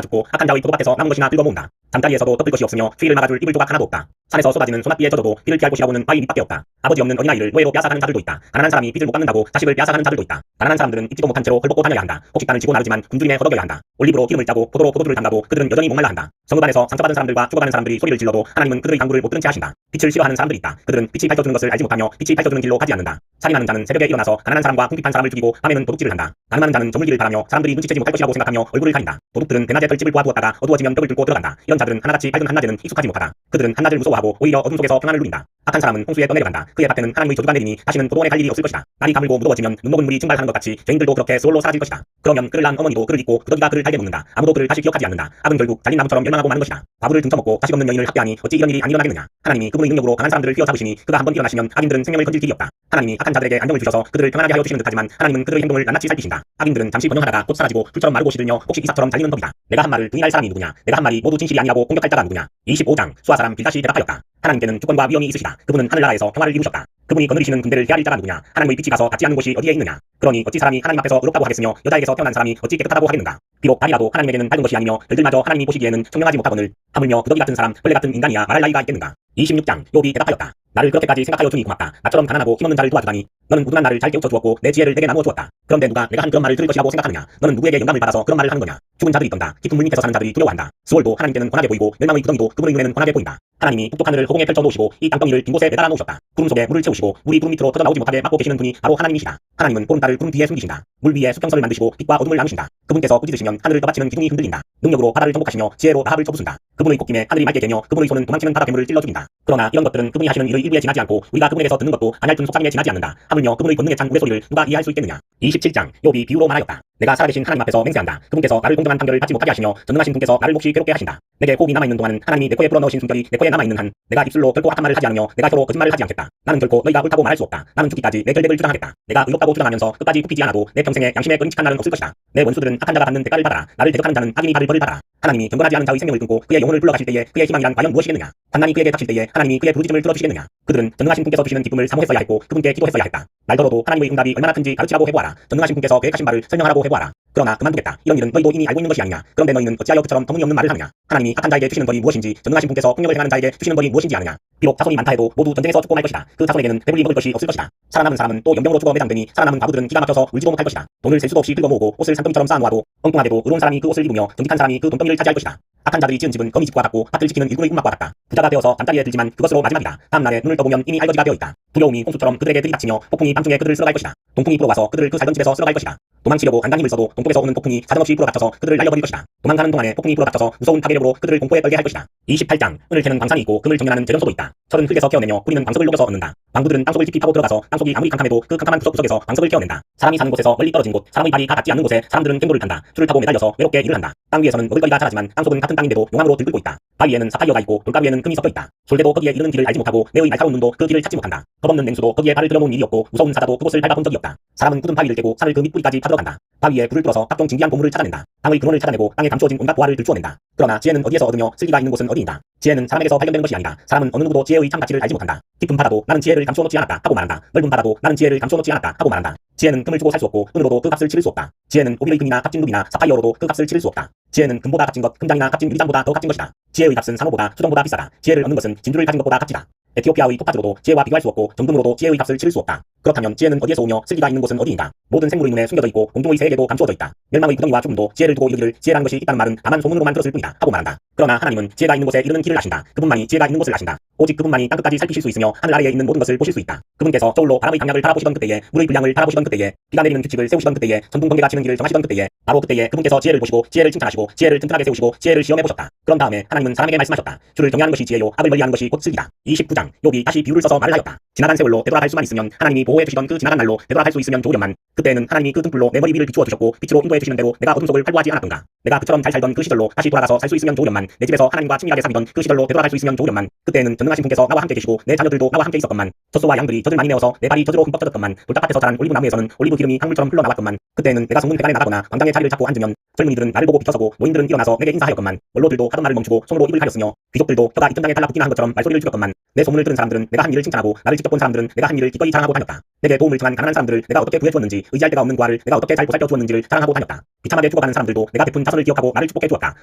죽고 악한 자의 포도밭에서 남은 것이나 긁어모은다. 잠자리에서도 덮을 것이 없으며 추위를 막아줄 이불 조각 하나도 없다. 산에서 쏟아지는 소나비에 젖어도 비를 피할 곳이라고는 바위 밑밖에 없다. 아버지 없는 어린아이를 노예로 빼앗아가는 자들도 있다. 가난한 사람이 빚을 못 갚는다고 자식을 빼앗아가는 자들도 있다. 가난한 사람들은 입지도 못한 채로 헐벗고 다녀야 한다. 곡식단을 지고 나르지만 굶주림에 허덕여야 한다. 올리브로 기름을 짜고 포도로 포도주를 담가도 그들은 여전히 목말라 한다. 성읍안에서 상처받은 사람들과 죽어가는 사람들이 소리를 질러도 하나님은 그들의 강구를 못 들은 채 하신다. 빛을 싫어하는 사람들이 있다. 그들은 빛이 밝혀주는 것을 알지 못하며 빛이 밝혀주는 길로 가지 않는다. 살인하는 자는 새벽에 일어나서 가난한 사람과 궁핍한 사람을 죽이고 밤에는 도둑질을 한다. 가난한 자는 저물기를 바라며 사람들이 눈치채지 못할 것이라고 생각하며 얼굴을 가린다. 도둑들은 대낮에 털집을 보아두었다가 어두워지면 벽을 뚫고 들어간다. 이런 자들은 하나같이 밝은 한낮에는 익숙하지 못하다. 그들은 한낮을 무서워하고 오히려 어둠 속에서 평안을 누린다. 악한 사람은 홍수에 떠내려간다. 그의 밭에는 하나님의 저주가 내리니 다시는 도원에 갈 일이 없을 것이다. 날이 가물고 무더워지면 눈 녹은 물이 증발하는 것 같이 죄인들도 그렇게 스올로 사라질 것이다. 그러면 그를 낳은 어머니도 그를 잊고 구더기가 그를 달게 먹는다. 아무도 그를 다시 기억하지 않는다. 악은 결국 잘린 나무처럼 멸망하고 마는 것이다. 과부를 등쳐먹고 자식 없는 여인을 학대하니 어찌 이런 일이 안 일어나겠느냐. 하나님이 그분의 능력으로 강한 사람들을 휘어잡으시니 그가 한번 일어나시면 악인들은 생명을 건질 길이 없다. 하나님이 악한 자들에게 안정을 주셔서 그들을 평안하게 하여 주시는 듯하지만 하나님은 그들의 행동을 낱낱이 살피신다. 악인들은 잠시 번영하다가 곧 사라지고 풀처럼 마르고 시들며 혹시 이삭처럼 잘리는 법이다. 내가 한 말을 부인할 사람이 누구냐. 내가 한 말이 모두 진실이 아니라고 공격할 자가 누구냐. 25장 수아 사람 빌닷이 대답하였다. 하나님께는 주권과 위엄이 있으시다. 그분은 하늘나라에서 평화를 이루셨다. 그분이 거느리시는 군대를 헤아릴 자가 누구냐. 하나님의 빛이 가서 닿지 않는 곳이 어디에 있느냐. 그러니 어찌 사람이 하나님 앞에서 의롭다고 하겠으며 여자에게서 태어난 사람이 어찌 깨끗하다고 하겠는가. 비록 달이라도 하나님에게는 밝은 것이 아니며 별들마저 하나님이 보시기에는 청명하지 못하거늘 하물며 구더기 같은 사람 벌레 같은 인간이야 말할 나이가 있겠는가. 26장 욥이 대답하였다. 나를 그렇게까지 생각하여 주니 고맙다. 나처럼 가난하고 힘없는 자를 도와주다니. 너는 우둔한 나를 잘 깨우쳐 주었고 내 지혜를 내게 나누어 주었다. 그런데 누가 내가 한 그런 말을 들을 것이라고 생각하느냐. 너는 누구에게 영감을 받아서 그런 말을 하는 거냐. 죽은 자들이 있던가. 깊은 물 밑에서 사는 자들이 두려워한다. 수월도 하나님께는 권하게 보이고 멸망의 구덩이도 그분의 눈에는 권하게 보인다. 하나님이 북쪽 하늘을 허공에 펼쳐 놓으시고 이 땅덩이를 빈 곳에 매달아 놓으셨다. 구름 속에 물을 채우시고 물이 구름 밑으로 터져 나오지 못하게 막고 계시는 분이 바로 하나님이시다. 하나님은 보름달을 구름 뒤에 숨기신다. 물 위에 수평선을 만드시고 빛과 어둠을 나누신다. 그분께서 꾸짖으시면 하늘을 떠받치는 기둥이 흔들린다. 능력으로 바다를 정복하시며 지혜로 나합을 쳐부순다. 그분의 콧김에 하늘이 맑게 되며 그분의 손은 도망치는 바다 괴물을 찔러 죽인다. 그러나 이런 것들은 그분이 하시는 일의 일부에 지나지 않고 우리가 그분에게서 듣는 것도 가냘픈 속삭임에 지나지 않는다. 하물며 그분의 권능에 찬 우레소리를 누가 이해할 수 있겠느냐. 27장 욥이 비유로 말하였다. 내가 살아계신 하나님 앞에서 맹세한다. 그분께서 나를 공정한 판결을 받지 못하게 하시며 전능하신 분께서 나를 몹시 괴롭게 하신다. 내게 호흡이 남아있는 동안은 하나님이 내 코에 불어넣으신 숨결이 내 코에 남아있는 한 내가 입술로 결코 악한 말을 하지 않으며 내가 혀로 거짓말을 하지 않겠다. 나는 결코 너희가 옳다고 말할 수 없다. 나는 죽기까지 내 결백을 주장하겠다. 내가 의롭다고 주장하면서 끝까지 굽히지 않아도 내 평생에 양심에 끔찍한 날은 없을 것이다. 내 원수들은 악한 자가 받는 대가를 받아라. 나를 대적하는 자는 악인이 받을 벌을 받아라. 하나님이 경건하지 않은 자의 생명을 끊고 그의 영혼을 불러가실 때에 그의 희망이란 과연 무엇이겠느냐. 환난이 그에게 닥칠 때에 하나님이 그의 부르짖음을 들어주시겠느냐. 그들은 전능하신 분께서 주시는 기쁨을 사모했어야 했고 그분께 기도했어야 했다. 날더러도 하나님의 응답이 얼마나 큰지 가르치라고 해보아라. 전능하신 분께서 계획하신 바를 설명하라고 해보아라. 그러나 그만두겠다. 이런 일은 너희도 이미 알고 있는 것이 아니냐. 그런데 너희는 어찌하여 그처럼 터무니없는 말을 하느냐. 하나님이 악한 자에게 주시는 벌이 무엇인지 전능하신 분께서 폭력을 행하는 자에게 주시는 벌이 무엇인지 아느냐. 비록 자손이 많다 해도 모두 전쟁에서 죽고 말 것이다. 그 자손에게는 배불리 먹을 것이 없을 것이다. 살아남은 사람은 또 연병으로 죽어 매장되니 살아남은 과부들은 기가 막혀서 울지도 못할 것이다. 돈을 셀 수도 없이 긁어 모으고 옷을 산더미처럼 쌓아놓아도 엉뚱하게도 의로운 사람이 그 옷을 입으며 정직한 사람이 그 돈덩이를 차지할 것이다. 악한 자들이 지은 집은 거미집과 같고 밭을 지키는 일꾼의 꿈막과 같다. 부자가 되어서 잠자리에 들지만 그것으로 마지막이다. 다음 날에 눈을 떠보면 이미 알거지가 되어 있다. 두려움이 홍수처럼 그들에게 들이닥치며 폭풍이 밤중에 그들을 쓸어갈 것이다. 동풍이 불어와서 그들을 그 살던 집에서 쓸어갈 것이다. 도망치려고 안간 힘을 써도 동쪽에서 오는 폭풍이 사정없이 불어닥쳐서 그들을 날려버릴 것이다. 도망가는 동안에 폭풍이 불어닥쳐서 무서운 파괴력으로 그들을 공포에 떨게 할 것이다. 28장 은을 캐는 광산이 있고 금을 정연하는 재련소도 있다. 철은 흙에서 캐어내며 뿌리는 광석을 녹여서 얻는다. 방부들은 땅속을 깊이 파고 들어가서 땅속이 아무리 캄캄해도 그 캄캄한 구석구석에서 광석을 캐어낸다. 사람이 사는 곳에서 멀리 떨어진 곳, 사람의 발이 가 닿지 않는 곳에 사람들은 갱도를 탄다. 줄을 타고 매달려서 외롭게 일을 한다. 땅 위에서는 먹을거리가 자라지만 땅속은 같은 땅인데도 용암으로 들끓고 있다. 바위에는 사파이어가 있고 돌가위에는 금이 섞여 있다. 솔대도 거기에 이르는 길을 알지 못하고 내의 날카로운 눈도 그 길을 찾지 못한다. 겁없는 맹수도 거기에 발을 들여놓은 일이 없고 무서운 사자도 그곳을 밟아본 적이 없다. 사람은 굳은 바위를 깨고 산을 그 밑뿌리까지 파들어 들어간다. 바위에 불을 뚫어서 각종 진귀한 보물을 찾아낸다. 땅의 근원을 찾아내고 땅에 감추어진 온갖 보화를 들추어낸다. 그러나 지혜는 어디에서 얻으며 슬기가 있는 곳은 어디인가? 지혜는 사람에게서 발견되는 것이 아니다. 사람은 어느 누구도 지혜의 참 가치를 알지 못한다. 깊은 바다도 나는 지혜를 감추어놓지 않았다 하고 말한다. 넓은 바다도 나는 지혜를 감추어놓지 않았다 하고 말한다. 지혜는 금을 주고 살 수 없고 은으로도 그 값을 치를 수 없다. 지혜는 오빌의 금이나 값진 루비나 사파이어로도 그 값을 치를 수 없다. 지혜는 금보다 값진 것, 금장이나 값진 유리장보다 더 값진 것이다. 지혜의 값은 상어보다 수정보다 비싸다. 지혜를 얻는 것은 진주를 가진 것보다 값지다. 에티오피아의 토파즈로도 지혜와 비교할 수 없고 정금으로도 지혜의 값을 치를 수 없다. 그렇다면 지혜는 어디에서 오며 슬기가 있는 곳은 어디인가? 모든 생물의 눈에 숨겨져 있고 공중의 새에게도 감추어져 있다. 멸망의 구덩이와 죽음도 지혜를 두고 이르기를 지혜라는 것이 있다는 말은 다만 소문으로만 들었을 뿐이다 하고 말한다. 그러나 하나님은 지혜가 있는 곳에 이르는 길을 아신다. 그분만이 지혜가 있는 곳을 아신다. 오직 그분만이 땅끝까지 살피실 수 있으며 하늘 아래에 있는 모든 것을 보실 수 있다. 그분께서 저울로 바람의 강약을 바라보시던 그때에, 물의 분량을 바라보시던 그때에, 비가 내리는 규칙을 세우시던 그때에, 천둥 번개가 치는 길을 정하시던 그때에, 바로 그때에 그분께서 지혜를 보시고 지혜를 칭찬하시고 지혜를 튼튼하게 세우시고 지혜를 시험해 보셨다. 그런 다음에 하나님은 사람에게 말씀하셨다. 주를 경외하는 것이 지혜요 악을 멀리하는 것이 곧 슬기다. 29장 욥이 다시 비유를 써서 말을 하였다. 지나간 세월로 되돌아갈 수만 있으면 하나님이 보호해 주시던 그 지나간 날로 되돌아갈 수 있으면 좋으련만. 그때는 하나님이 그 등불로 내 머리 위를 비추어 주셨고 빛으로 인도해 주시는 대로 내가 어둠 속을 활보하지 않았던가. 내가 그처럼 잘 살던 그 시절로 다시 돌아가서 살 수 있으면 좋으련만. 내 집에서 하나님과 친밀하게 사귀던 그 시절로 되돌아갈 수 있으면 좋으련만. 그때는 전능하신 분께서 나와 함께 계시고 내 자녀들도 나와 함께 있었건만. 젖소와 양들이 젖을 많이 내어서 내 발이 젖으로 흠뻑 젖었건만. 돌짝밭에서 자란 올리브 나무에서는 올리브 기름이 강물처럼 흘러나왔건만. 그때는 내가 성문 회관에 나가거나 광장에 자리를 잡고 앉으면 젊은이들은 나를 보고 비켜서고 노인들은 일어나서 내게 인사하였건만. 원로들도 하던 말을 멈추고 손으로 입을 가렸으며 귀족들도 혀가 이천장에 달라붙기나 한 것처럼 말소리를 줄였건만. 내 소문을 들은 사람들은 내가 한 일을 칭찬하고 나를 직접 본 사람들은 내가 한 일을 기꺼이 자랑하고 다녔다. 내게 도움을 청한 가난한 사람들을 내가 어떻게 구해주었는지, 의지할 데가 없는 과를 내가 어떻게 잘 보살펴 주었는지를 자랑하고 다녔다. 비참하게 죽어가는 사람들도 내가 베푼 자선을 기억하고 나를 축복해 주었다.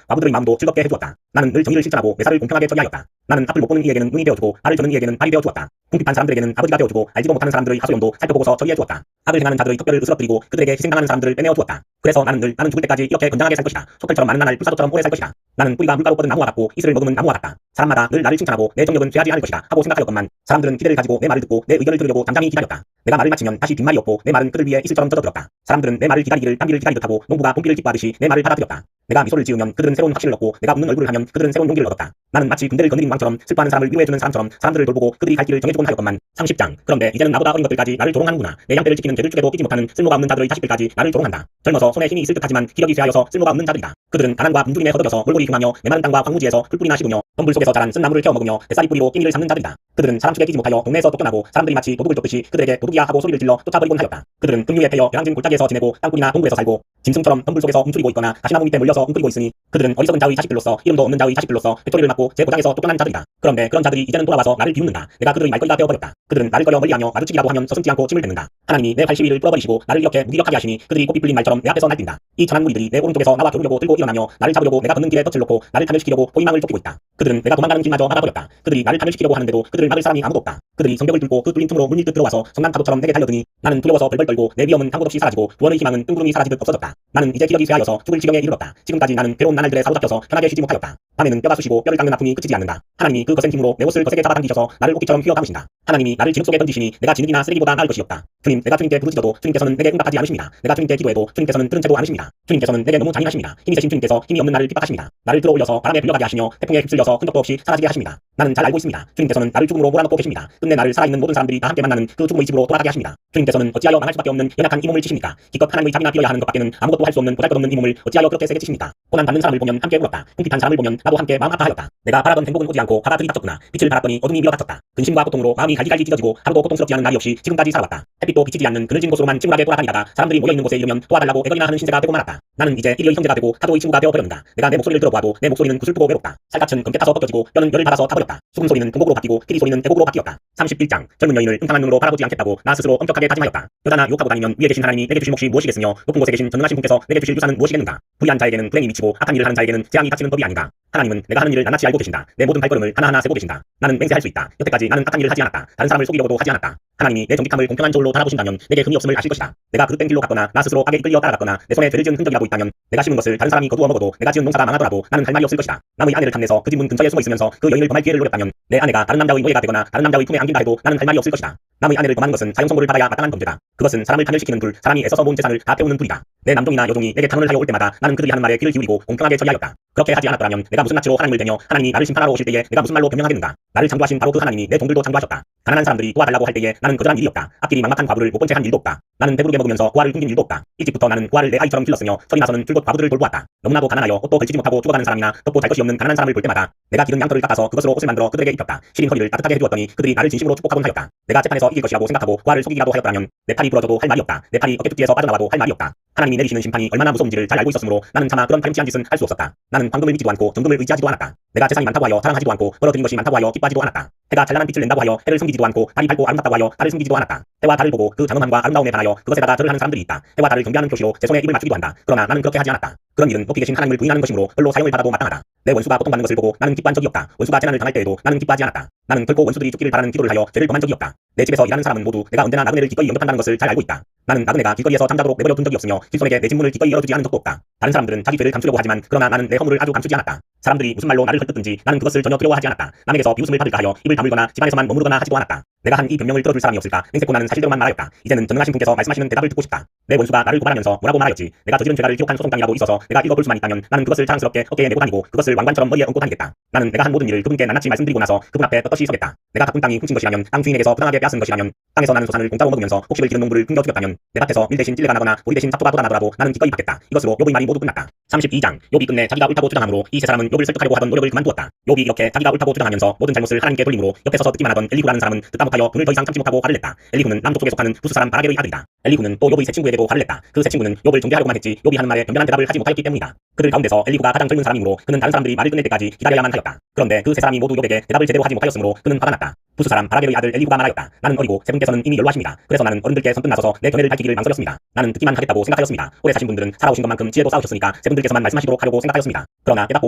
과부들의 마음도 즐겁게 해주었다. 나는 늘 정의를 실천하고 매사를 공평하게 처리하였다. 나는 앞을 못 보는 이에게는 눈이 되어주고 발을 저는 이에게는 발이 되어주었다. 궁핍한 사람들에게는 아버지가 되어주고 알지도 못하는 사람들의 하소연도 살펴보고서 처리해 주었다. 악을 행하는 자들의 턱뼈를 으스러뜨리고 그들에게 희생당하는 사람들을 빼내어 주었다. 그래서 나는 죽을 때까지 이렇게 건장하게 살 것이다. 소털처럼 많은 나날 불사조처럼 오래 살 것이다. 나는 뿌리가 물가로 뻗은 나무와 같고 이슬을 머금은 나무와 같다. 사람마다 늘 나를 칭찬하고 내 정력은 죄하지 않을 것이다 하고 생각하였건만. 사람들은 기대를 가지고 내 말을 듣고 내 의견을 들으려고 잠잠히 기다렸다. 내가 말을 마치면 다시 뒷말이 없고 내 말은 그들 위에 이슬처럼 젖어들었다. 사람들은 내 말을 기다리기를 땀비를 기다리듯 하고 농부가 봄비를 기뻐하듯이 내 말을 받아들였다. 내가 미소를 지으면 그들은 새로운 확신을 얻고 내가 웃는 얼굴을 하면 그들은 새로운 용기를 얻었다. 나는 마치 군대를 거느린 왕처럼 슬퍼하는 사람을 위로해주는 사람처럼 사람들을 돌보고 그들이 갈 길을 정해주곤 하였건만. 30장 그런데 이제는 나보다 어린 것들까지 나를 조롱하는구나. 내 양떼를 지키는 개들 중에도 끼지 못하는 쓸모가 없는 자들의 자식들까지 나를 조롱한다. 젊어서 손에 힘이 있을 듯하지만 기력이 쇠하여서 쓸모가 없는 자들이다. 그들은 가난과 굶주림에 허덕여서 몰골이 흉하며 메마른 땅과 황무지에서 풀뿌리나 씹으며 덤불 속에서 자란 쓴 나무를 캐어 먹으며 뱃살이 뿌리로 끼니를 삼는 자들이다. 그들은 사람 축에 끼지 못하여 동네에서 쫓겨나고 사람들이 마치 도둑을 쫓듯이 그들에게 도둑이야 하고 소리를 질러 쫓아버리곤 하였다. 그들은 금류에 패여 배랑진 골짜기에서 지내고 땅굴이나 동굴에서 살고 짐승처럼 덤불 속에서 움츠리고 있거나 가시나무 밑에 몰려서 웅크리고 있으니 그들은 어리석은 자의 자식들로서 이름도 없는 자의 자식들로서 회초리를 맞고 제 고장에서 쫓겨난 자들이다. 그런데 그런 자들이 이제는 돌아와서 나를 비웃는다. 내가 그들의 말거리가 되어버렸다. 그들은 나를 꺼려 멀리하며 마주치기라도 하면 서슴지 않고 침을 뱉는다. 하나님이 내 발시위를 풀어버리시고 나를 이렇게 무기력하게 하시니 그들이 꽃빛 불린 말처럼 내 앞에서 날뛴다. 이 천한 무리들이 내 오른쪽에서 나와 겨루려고 들고 일어나며 나를 잡으려고 내가 걷는 길에 덫을 놓고 나를 파멸시키려고 포위망을 쫓기고 있다. 그들은 내가 도망가는 길마저 막아버렸다. 그들이 나를 파멸시키려고 하는데도 그들을 막을 사람이 아무도 없다. 그들이 성벽을 뚫고 그 뚫린 틈으로 물밀듯 들어와서 성난 파도처럼 내게 달려드니 나는 두려워서 벌벌 떨고 내 위험은 한 곳 없이 사라지고 구원의 희망은 뜬구름이 사라지듯 없어졌다. 나는 이제 기력이 쇠하여서 죽을 지경에 이르렀다. 지금까지 나는 괴로운 나날들에 사로잡혀서 편하게 쉬지 못하였다. 밤에는 뼈가 쑤시고 뼈를 깎는 아픔이 그치지 않는다. 하나님이 그 거센 힘으로 내 옷을 거세게 잡아당기셔서 나를 옷깃처럼 휘어 감으신다. 하나님이 나를 진흙 속에 던지시니 내가 진흙이나 쓰레기보다 나을 것이 없다. 주님, 내가 주님께 부르짖어도 주님께서는 내게 응답하지 않으십니다. 내가 주님께 기도해도 주님께서는 들은 채도 않으십니다. 주님께서는 내게 너무 잔인하십니다. 힘이 세신 주님께서 힘이 없는 나를 핍박하십니다. 나를 들어올려서 바람에 불려가게 하시며 태풍에 휩쓸려서 흔적도 없이 사라지게 하십니다. 나는 잘 알고 있습니다. 주님께서는 나를 죽음으로 몰아넣고 계십니다. 끝내 나를 살아있는 모든 사람들이 다 함께 만나는 그 죽음의 집으로 돌아가게 하십니다. 주님께서는 어찌하여 망할 수밖에 없는 연약한 이 몸을 치십니까? 기껏 하나님의 자비나 빌어야 하는 것 밖에는 아무것도 할 수 없는 보잘것없는 이 몸을 어찌하여 그렇게 세게 치십니까? 고난 받는 사람을 보면 함께 울었다. 궁핍한 사람을 보면 나도 함께 마음 아파하였다. 내가 바라던 행복은 오지 않고 바다 들이닥쳤구나. 빛을 바랐더니 어둠이 밀어닥쳤다. 근심과 고통으로 마음이 갈기갈기 찢어지고 하루도 고통스럽지 않은 날이 없이 지금까지 살아왔다. 햇빛도 비치지 않는 그늘진 곳으로만 침울하게 돌아다니다가 사람들이 모여있는 곳에 이르면 도와달라고 애걸이나 하는 신세가 되고 말았다. 나는 이제 일리의 형제가 되고 타도의 친구가 되어버렸는가. 내가 내 목소리를 들어보아도 내 목소리는 구슬프고 외롭다. 살갗은 검게 타서 벗겨지고 뼈는 열을 받아서 타버렸다. 수금 소리는 금곡으로 바뀌고 피리 소리는 대곡으로 바뀌었다. 31장 젊은 여인을 음탕한 눈으로 바라보지 않겠다고 나 스스로 엄격하게 다짐하였다. 여자나 욕하고 다니면 위에 계신 하나님이 내게 주신 몫이 무엇이겠으며 높은 곳에 계신 전능하신 분께서 내게 주실 유산은 무엇이겠는가. 불의한 자에게는 불행이 미치고 악한 일을 하는 자에게는 재앙이 닥치는 법이 아닌가. 하나님은 내가 하는 일을 낱낱이 알고 계신다. 내 모든 발걸음을 하나하나 세고 계신다. 나는 맹세할 수 있다. 여태까지 나는 악한 일을 하지 않았다. 다른 사람을 속이려고도 하지 않았다. 하나님이 내 정직함을 공평한 저울로 달아보신다면 내게 흠이 없음을 아실 것이다. 내가 그릇된 길로 갔거나 나 스스로 악에 이끌려 따라갔거나 내 손에 죄를 지은 흔적이라도 있다면 내가 심은 것을 다른 사람이 거두어 먹어도 내가 지은 농사가 망하더라도 나는 할 말이 없을 것이다. 남의 아내를 탐내서 그 집 문 근처에 숨어 있으면서 그 여인을 범할 기회를 노렸다면 내 아내가 다른 남자의 노예가 되거나 다른 남자의 품에 안긴다 해도 나는 할 말이 없을 것이다. 남의 아내를 범하는 것은 사형 선고를 받아야 마땅한 범죄다. 그것은 사람을 파멸시키는 불, 사람이 애써서 모은 재산을 다 태우는 불이다. 내 남종이나 여종이 내게 탄원을 하여 올 때마다 나는 그들이 하는 말에 귀를 기울이고 공평하게 처리하였다. 그렇게 하지 않았더라면 내가 무슨 낯으로 하나님을 대며 하나님이 나를 심판하러 오실 때에 내가 무슨 말로 변명하겠는가. 나를 창조하신 바로 그 하나님이 내 종들도 창조하셨다. 가난한 사람들이 도와달라고 할 때에 나는 거절한 일이 없다. 앞길이 막막한 과부를 못 본 채 한 일도 없다. 나는 배부르게 먹으면서 고아를 굶긴 일도 없다. 일찍부터 나는 고아를 내 아이처럼 길렀으며 철이 나서는 줄곧 과부들을 돌보았다. 너무나도 가난하여 옷도 걸치지 못하고 죽어가는 사람이나 덮고 잘 것이 없는 가난한 사람을 볼 때마다 내가 기른 양털을 깎아서 그것으로 옷을 만들어 그들에게 입혔다. 시린 허리를 따뜻하게 해주었더니 그들이 나를 진심으로 축복하곤 하였다. 내가 재판에서 이길 것이라고 생각하고 고아를 속이기라도 하였더라면 내 팔이 부러져도 할 말이 없다. 내 팔이 어깨뚝지에서 빠져나와도 할 말이 없다. 하나님이 내리시는 심판이 얼마나 무서운지를 잘 알고 있었으므로 나는 차마 그런 파렴치한 짓은 할 수 없었다. 나는 황금을 믿지도 않고 정금을 의지하지도 않았다. 내가 재산이 많다고 하여 자랑하지도 않고 벌어들인 것이 많다고 하여 기뻐하지도 않았다. 해가 찬란한 빛을 낸다고 하여 해를 숨기지도 않고 달이 밝고 아름답다고 하여 달을 숨기지도 않았다. 해와 달을 보고 그 장엄함과 아름다움에 반하여 그것에다가 절을 하는 사람들이 있다. 해와 달을 경배하는 표시로 제 손에 입을 맞추기도 한다. 그러나 나는 그렇게 하지 않았다. 그런 일은 높이 계신 하나님을 부인하는 것이므로 별로 사형을 받아도 마땅하다. 내 원수가 고통받는 것을 보고 나는 기뻐한 적이 없다. 원수가 재난을 당할 때에도 나는 기뻐하지 않았다. 나는 결코 원수들이 죽기를 바라는 기도를 하여 죄를 범한 적이 없다. 내 집에서 일하는 사람은 모두 내가 언제나 나그네를 기꺼이 영접한다는 것을 잘 알고 있다. 나는 나그네가 길거리에서 잠자도록 내버려 둔 적이 없으며 길손에게 내 집문을 기꺼이 열어주지 않은 적도 없다. 다른 사람들은 자기 죄를 감추려고 하지만 그러나 나는 내 허물을 아주 감추지 않았다. 사람들이 무슨 말로 나를 헐뜯든지 나는 그것을 전혀 두려워하지 않았다. 남에게서 비웃음을 받을까 하여 입을 다물거나 집안에서만 머무르거나 하지도 않았다. 내가 한 이 변명을 들어줄 사람이 없을까 맹세코 나는 사실대로만 말하였다. 이제는 전능하신 분께서 말씀하시는 대답을 듣고 싶다. 내 원수가 나를 고발하면서 뭐라고 말하였지. 내가 저지른 죄가를 기록한 소송장이라도 있어서 내가 읽어볼 수만 있다면 나는 그것을 자랑스럽게 어깨에 메고 다니고 그것을 왕관처럼 머리에 얹고 다니겠다. 나는 내가 한 모든 일을 그분께 낱낱이 말씀드리고 나서 그분 앞에 떳떳이 서겠다. 내가 가꾼 땅이 훔친 것이라면 땅 주인에게서 부당하게 빼앗은 것이라면 땅에서 나는 소산을 공짜로 먹으면서 곡식을 기른 농부를 굶겨 죽였다면 내 밭에서 밀 대신 찔레가 나거나 보리 대신 사토가 돋아나더라도 나는 기꺼이 받겠다. 이것으로 욥의 말이 모두 끝났다. 32장 욥이 끝내 자기가 옳다고 주장하므로 이 세 사람은 욥을 설득하려고 하던 노력을 그만두었다. 욥이 이렇게 자기가 옳다고 주장하면서 모든 잘못을 하나님께 돌림으로 옆에 서서 듣기만 하던 엘리후라는 사람은 듣다 못하여 분을 더 이상 참지 못하고 화를 냈다. 엘리후는 남쪽 쪽에 속하는 부스 사람 바라게의 아들이다. 엘리후는 또 욥의 새 친구에게도 화를 냈다. 그 새 친구는 욥을 정죄하려고만 했지 욥이 하는 말에 변변한 대답을 하지 못하였기 때문이다. 그들 가운데서 엘리후가 가장 젊은 사람이므로 그는 다른 사람들이 말을 끝낼 때까지 기다려야만 하였다. 그런데 그 세 사람이 모두 욥에게 대답을 제대로 하지 못하였으므로 그는 화가 났다. 부스 사람 바라게의 아들 엘리후가 말하였다. 나는 어리고 세 분께서는 이미 연로하십니다. 그래서 나는 어른들께 선뜻 나서서 내 견해를 밝히기를 망설였습니다. 나는 듣기만 하겠다고 생각하였습니다. 오래 사신 분들은 살아오신 것만큼 지혜도 쌓으셨으니까 세 분들께서만 말씀하시도록 하려고 생각하였습니다. 그러나 깨닫고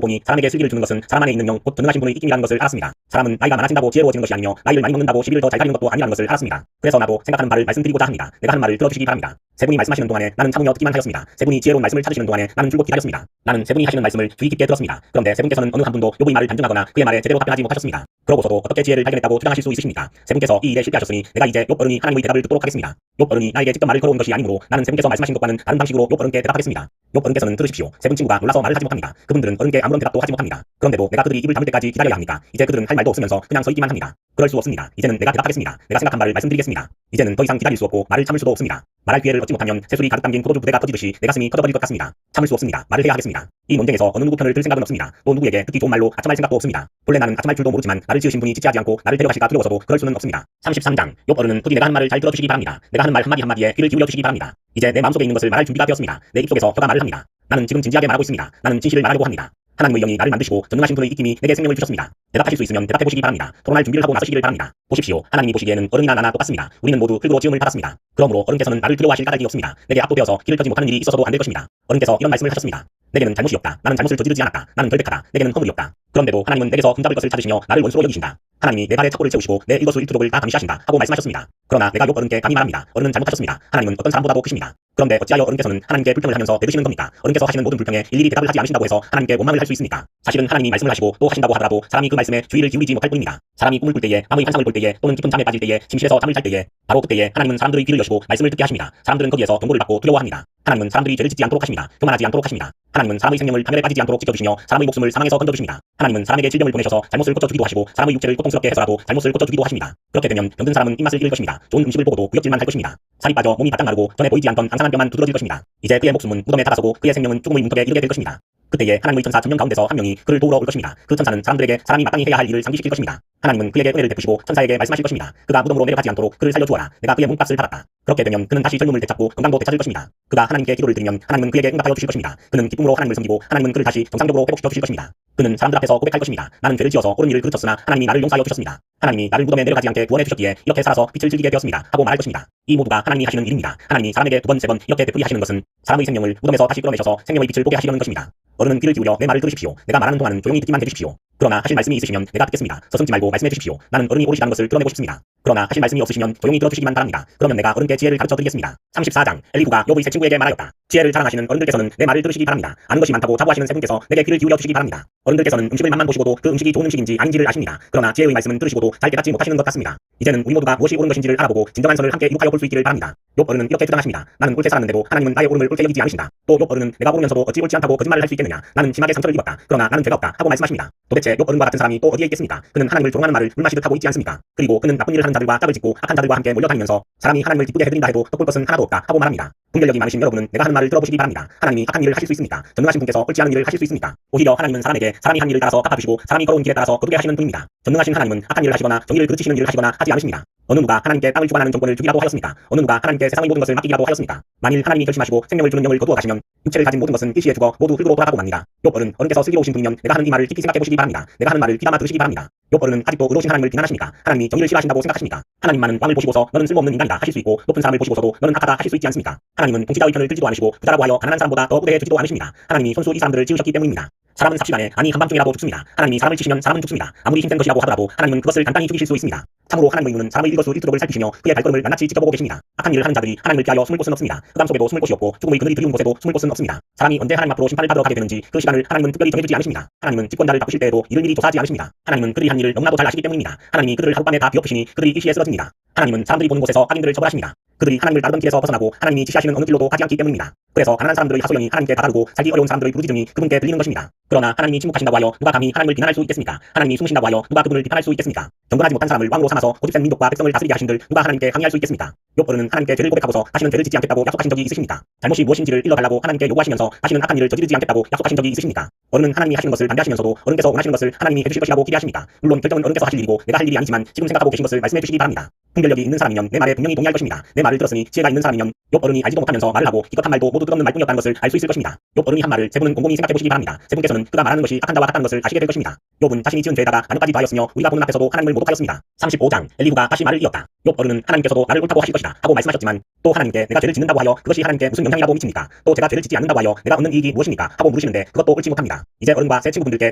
보니 사람에게 슬기를 주는 것은 사람 안에 있는 영 곧 전능하신 분의 입김이라는 것을 알았습니다. 사람은 나이가 많아진다고 지혜로워지는 것이 아니며 나이를 많이 먹는다고 시비를 더 잘 가리는 것도 아니라는 것을 알았습니다. 그래서 나도 생각하는 바를 말씀드리고자 합니다. 내가 하는 말을 들어주시기 바랍니다. 세 분이 말씀하시는 동안에 나는 참으며 듣기만 하였습니다. 세 분이 지혜로운 말씀을 찾으시는 동안에 나는 줄곧 기다렸습니다. 나는 세 분이 하시는 말씀을 주의 깊게 들었습니다. 그런데 세 분께서는 어느 한 분도 욥의 말을 단정하거나 그의 말에 제대로 답변하지 못하셨습니다. 그러고서도 어떻게 지혜를 발견했다고 주장하실 수 있으십니까? 세 분께서 이 일에 실패하셨으니 내가 이제 욥 어른이 하나님의 대답을 듣도록 하겠습니다. 욥 어른이 나에게 직접 말을 걸어온 것이 아니므로 나는 세 분께서 말씀하신 것과는 다른 방식으로 욥 어른께 대답하겠습니다. 욥 어른께서는 들으십시오. 세 분 친구가 놀라서 말을 하지 못합니다. 그분들은 어른께 아무런 대답도 하지 못합니다. 그런데도 내가 그들이 입을 다물 때까지 기다려야 합니까? 이제 그들은 할 말도 없으면서 그냥 서 있기만 합니다. 그럴 수 없습니다. 이제는 내가 대답하겠습니다. 내가 생각한 말을 말씀드리겠습니다. 이제는 더 이상 기다릴 수 없고 말을 참을 수도 없습니다. 말할 기회를 얻지 못하면 새술이 가득 담긴 포도주 부대가 터지듯이 내 가슴이 터져버릴 것 같습니다. 참을 수 없습니다. 말을 해야 하겠습니다. 이 논쟁에서 어느 누구 편을 들 생각은 없습니다. 또 누구에게 듣기 좋은 말로 아첨할 생각도 없습니다. 본래 나는 아첨할 줄도 모르지만 나를 지으신 분이 지체하지 않고 나를 데려가실까 두려워서도 그럴 수는 없습니다. 33장 욥 어른은 부디 내가 하는 말을 잘 들어주시기 바랍니다. 내가 하는 말 한마디 한마디에 귀를 기울여 주시기 바랍니다. 이제 내 마음속에 있는 것을 말할 준비가 되었습니다. 내 입속에서 혀가 말을 합니다. 나는 지금 진지하게 말하고 있습니다. 나는 진실을 말하려고 합니다. 하나님의 영이 나를 만드시고 전능하신 분의 입김이 내게 생명을 주셨습니다. 대답하실 수 있으면 대답해보시기 바랍니다. 토론할 준비를 하고 나서시기를 바랍니다. 보십시오. 하나님이 보시기에는 어른이나 나나 똑같습니다. 우리는 모두 흙으로 지음을 받았습니다. 그러므로 어른께서는 나를 두려워하실 까닭이 없습니다. 내게 압도되어서 길을 펴지 못하는 일이 있어서도 안 될 것입니다. 어른께서 이런 말씀을 하셨습니다. 내게는 잘못이 없다. 나는 잘못을 저지르지 않았다. 나는 결백하다. 내게는 허물이 없다. 그런데도 하나님은 내게서 흠잡을 것을 찾으시며 나를 원수로 여기신다. 하나님이 내 발에 척고를 채우시고 내 일거수일투족을 다 감시하신다 하고 말씀하셨습니다. 그러나 내가 욥 어른께 감히 말합니다. 어른은 잘못하셨습니다. 하나님은 어떤 사람보다도 크십니다. 그런데 어찌하여 어른께서는 하나님께 불평을 하면서 대드시는 겁니까? 어른께서 하시는 모든 불평에 일일이 대답을 하지 않으신다고 해서 하나님께 원망을 할 수 있습니까? 사실은 하나님이 말씀을 하시고 또 하신다고 하더라도 사람이 그 말씀에 주의를 기울이지 못할 뿐입니다. 사람이 꿈을 꿀 때에 남의 환상을 볼 때에 또는 깊은 잠에 빠질 때에 침실에서 잠을 잘 때에 바로 그때에 하나님은 사람들의 귀를 여시고 말씀을 듣게 하십니다. 사람들은 거기에서 경고를 받고 두려워합니다. 하나님은 사람들이 죄를 짓지 않도록 하십니다. 교만하지 않도록 하십니다. 하나님은 사람의 생명을 파멸에 빠지지 않도록 지켜주시며 사람의 목숨을 사망에서 건져주십니다. 하나님은 사람에게 질병을 보내셔서 잘못을 고쳐주기도 하시고 사람의 육체를 고통스럽게 해서라도 잘못을 고쳐주기도 하십니다. 그렇게 되면 병든 사람은 입맛을 잃을 것입니다. 좋은 음식을 보고도 구역질만 할 것입니다. 살이 빠져 몸이 바짝 마르고 전에 보이지 않던 앙상한 뼈만 두드러질 것입니다. 이제 그의 목숨은 무덤에 다가서고 그의 생명은 죽음의 문턱에 이르게 될 것입니다. 그때에 하나님의 천사 천명 가운데서 한 명이 그를 도우러 올 것입니다. 그 천사는 사람들에게 사람이 마땅히 해야 할 일을 상기시킬 것입니다. 하나님은 그에게 은혜를 베푸시고 천사에게 말씀하실 것입니다. 그가 무덤으로 내려가지 않도록 그를 살려주어라. 내가 그의 몸값을 받았다. 그렇게 되면 그는 다시 젊음을 되찾고 건강도 되찾을 것입니다. 그가 하나님께 기도를 드리면 하나님은 그에게 응답하여 주실 것입니다. 그는 기쁨으로 하나님을 섬기고 하나님은 그를 다시 정상적으로 회복시켜 주실 것입니다. 그는 사람들 앞에서 고백할 것입니다. 나는 죄를 지어서 옳은 일을 그르쳤으나 하나님이 나를 용서하여 주셨습니다. 하나님이 나를 무덤에 내려가지 않게 구원해 주셨기에 이렇게 살아서 빛을 즐기게 되었습니다. 하고 말할 것입니다. 이 모두가 하나님이 하시는 일입니다. 하나님이 사람에게 두 번, 세 번 이렇게 되풀이 하시는 것은 사람의 생명을 무덤에서 다시 끌어내셔서 생명의 빛을 보게 하시려는 것입니다. 어른은 귀를 기울여 내 말을 들으십시오. 내가 말하는 동안은 조용히 듣기만 해주십시오. 그러나 하실 말씀이 있으시면 내가 듣겠습니다. 서슴지 말고 말씀해 주십시오. 나는 어른이 옳으시다는 것을 드러내고 싶습니다. 그러나 하실 말씀이 없으시면 조용히 들어주시기만 바랍니다. 그러면 내가 어른께 지혜를 가르쳐 드리겠습니다. 34장 엘리후가 욥의 새 친구에게 말하였다. 지혜를 자랑하시는 어른들께서는 내 말을 들으시기 바랍니다. 아는 것이 많다고 자부하시는 세 분께서 내게 귀를 기울여 주시기 바랍니다. 어른들께서는 음식을 맛만 보시고도 그 음식이 좋은 음식인지 아닌지를 아십니다. 그러나 지혜의 말씀은 들으시고도 잘 깨닫지 못하시는 것 같습니다. 이제는 우리 모두가 무엇이 옳은 것인지를 알아보고 진정한 선을 함께 이룩하여 볼 수 있기를 바랍니다. 욥 어른은 이렇게 주장하십니다. 나는 옳게 살았는데도 하나님은 나의 옳음을 옳게 여기지 않으신다. 또 욥 어른은 내가 옳으면서도 어찌 옳지 않다고 거짓말을 할 수 있겠느냐. 나는 심하게 상처를 입었다. 그러나 나는 죄가 없다. 하고 말씀하십니다. 도대체 욥 어른과 같은 사람이 또 어디에 있겠습니까? 그는 하나님을 조롱하는 말을 물마시듯 하고 있지 않습니까? 그리고 그는 나쁜 일을 하는 자들과 짝을 짓고 악한 자들과 함께 몰려다니면서 사람이 하나님을 기쁘게 해드린다 해도 덕볼 것은 하나도 없다 하고 말합니다. 분별력이 많으신 여러분은 내가 하는 말을 들어보시기 바랍니다. 하나님이 악한 일을 하실 수 있습니까? 전능하신 분께서 옳지 않은 일을 하실 수 있습니까? 오히려 하나님은 사람에게 사람이 한 일을 따라서 갚아주시고 사람이 걸어온 길에 따라서 거두게 하시는 분입니다. 전능하신 하나님은 악한 일을 하시거나 정의를 그르치시는 일을 하시거나 하지 않으십니다. 어느 누가 하나님께 땅을 주관하는 정권을 주기라도 하였습니까? 어느 누가 하나님께 세상의 모든 것을 맡기기라도 하였습니까? 만일 하나님이 결심하시고 생명을 주는 영을 거두어 가시면 육체를 가진 모든 것은 일시에 죽어 모두 흙으로 돌아가고 맙니다. 욥 어른께서 슬기로우신 분이면 내가 하는 이 말을 깊이 생각해 보시기 바랍니다. 내가 하는 말을 귀담아 들으시기 바랍니다. 욥 어른은 아직도 의로우신 하나님을 비난하십니까? 하나님이 정의를 싫어하신다고 생각하십니까? 하나님만은 왕을 보시고서 너는 쓸모없는 인간이다 하실 수 있고 높은 사람을 보시고서도 너는 악하다 하실 수 있지 않습니까? 하나님은 통치자의 편을 들지도 않으시고 부자라고 하여 가난한 사람보다 더 우대해 주지도 않으십니다. 하나님이 손수 이 사람들을 지으셨기 때문입니다. 사람은 삽시간에 아니 한밤중이라도 죽습니다. 하나님이 사람을 치시면 사람은 죽습니다. 아무리 힘센 것이라고 하더라도 하나님은 그것을 간단히 죽이실 수 있습니다. 참으로 하나님의 눈은 사람의 일거수일투족을 살피시며 그의 발걸음을 낱낱이 지켜보고 계십니다. 악한 일을 하는 자들이 하나님을 피하여 숨을 곳은 없습니다. 흑암 속에도 숨을 곳이 없고 죽음의 그늘이 드리운 곳에도 숨을 곳은 없습니다. 사람이 언제 하나님 앞으로 심판을 받으러 가게 되는지 그 시간을 하나님은 특별히 정해주지 않으십니다. 하나님은 집권자를 바꾸실 때에도 이를 미리 조사하지 않으십니다. 하나님은 그들이 한 일을 너무나도 잘 아시기 때문입니다. 하나님이 그들을 하룻밤에 다 비워푸시니 그들이 일시에 쓰러집니다. 하나님은 사람들이 보는 곳에서 악인들을 처벌하십니다. 그들이 하나님을 따르던 길에서 벗어나고 하나님이 지시하시는 어느 길로도 가지 않기 때문입니다. 그래서 가난한 사람들의 하소연이 하나님께 다다르고 살기 어려운 사람들의 부르짖음이 그분께 들리는 것입니다. 그러나 하나님이 침묵하신다고 하여 누가 감히 하나님을 비난할 수 있겠습니까? 하나님이 숨으신다고 하여 누가 그분을 비판할 수 있겠습니까? 경건하지 못한 사람을 왕으로 삼아서 고집센 민족과 백성을 다스리게 하신들 누가 하나님께 항의할 수 있겠습니까? 욥 어른은 하나님께 죄를 고백하고서 다시는 죄를 짓지 않겠다고 약속하신 적이 있으십니까? 잘못이 무엇인지를 일러달라고 하나님께 요구하시면서 다시는 악한 일을 저지르지 않겠다고 약속하신 적이 있으십니까? 어른은 하나님이 하시는 것을 반대하시면서도 어른께서 원하시는 것을 하나님이 해주실 것이라고 기대하십니까? 물론 결정은 어른께서 하실 일이고 내가 할 일이 아니지만 지금 생각하고 계신 것을 말씀해 주시기 바랍니다. 분별력이 있는 사람이면 내 말에 분명히 동의할 것입니다. 내 말을 들었으니 지혜가 있는 사람이면 욥 어른이 알지도 못하면서 말을 하고 기껏한 말도 모두 뜻없는 말뿐이었다는 것을 알 수 있을 것입니다. 욥 어른이 한 말을 세 분은 곰곰이 생각해 보시기 바랍니다. 세 분께서는 그가 말하는 것이 악한 자와 같다는 것을 아시게 될 것입니다. 욥은 자신이 지은 죄에다가 반역까지 더하였으며 우리가 보는 앞에서도 하나님을 모독하였습니다. 35장 엘리후가 다시 말을 이었다. 욥 어른은 하나님께서도 나를 옳다고 하실 것이다 하고 말씀하셨지만 또 하나님께 내가 죄를 짓는다고 하여 그것이 하나님께 무슨 영향이라고 미칩니까? 또 제가 죄를 짓지 않는다고 하여 내가 얻는 이익이 무엇입니까? 하고 물으시는데 그것도 옳지 못합니다. 이제 어른과 새 친구분들께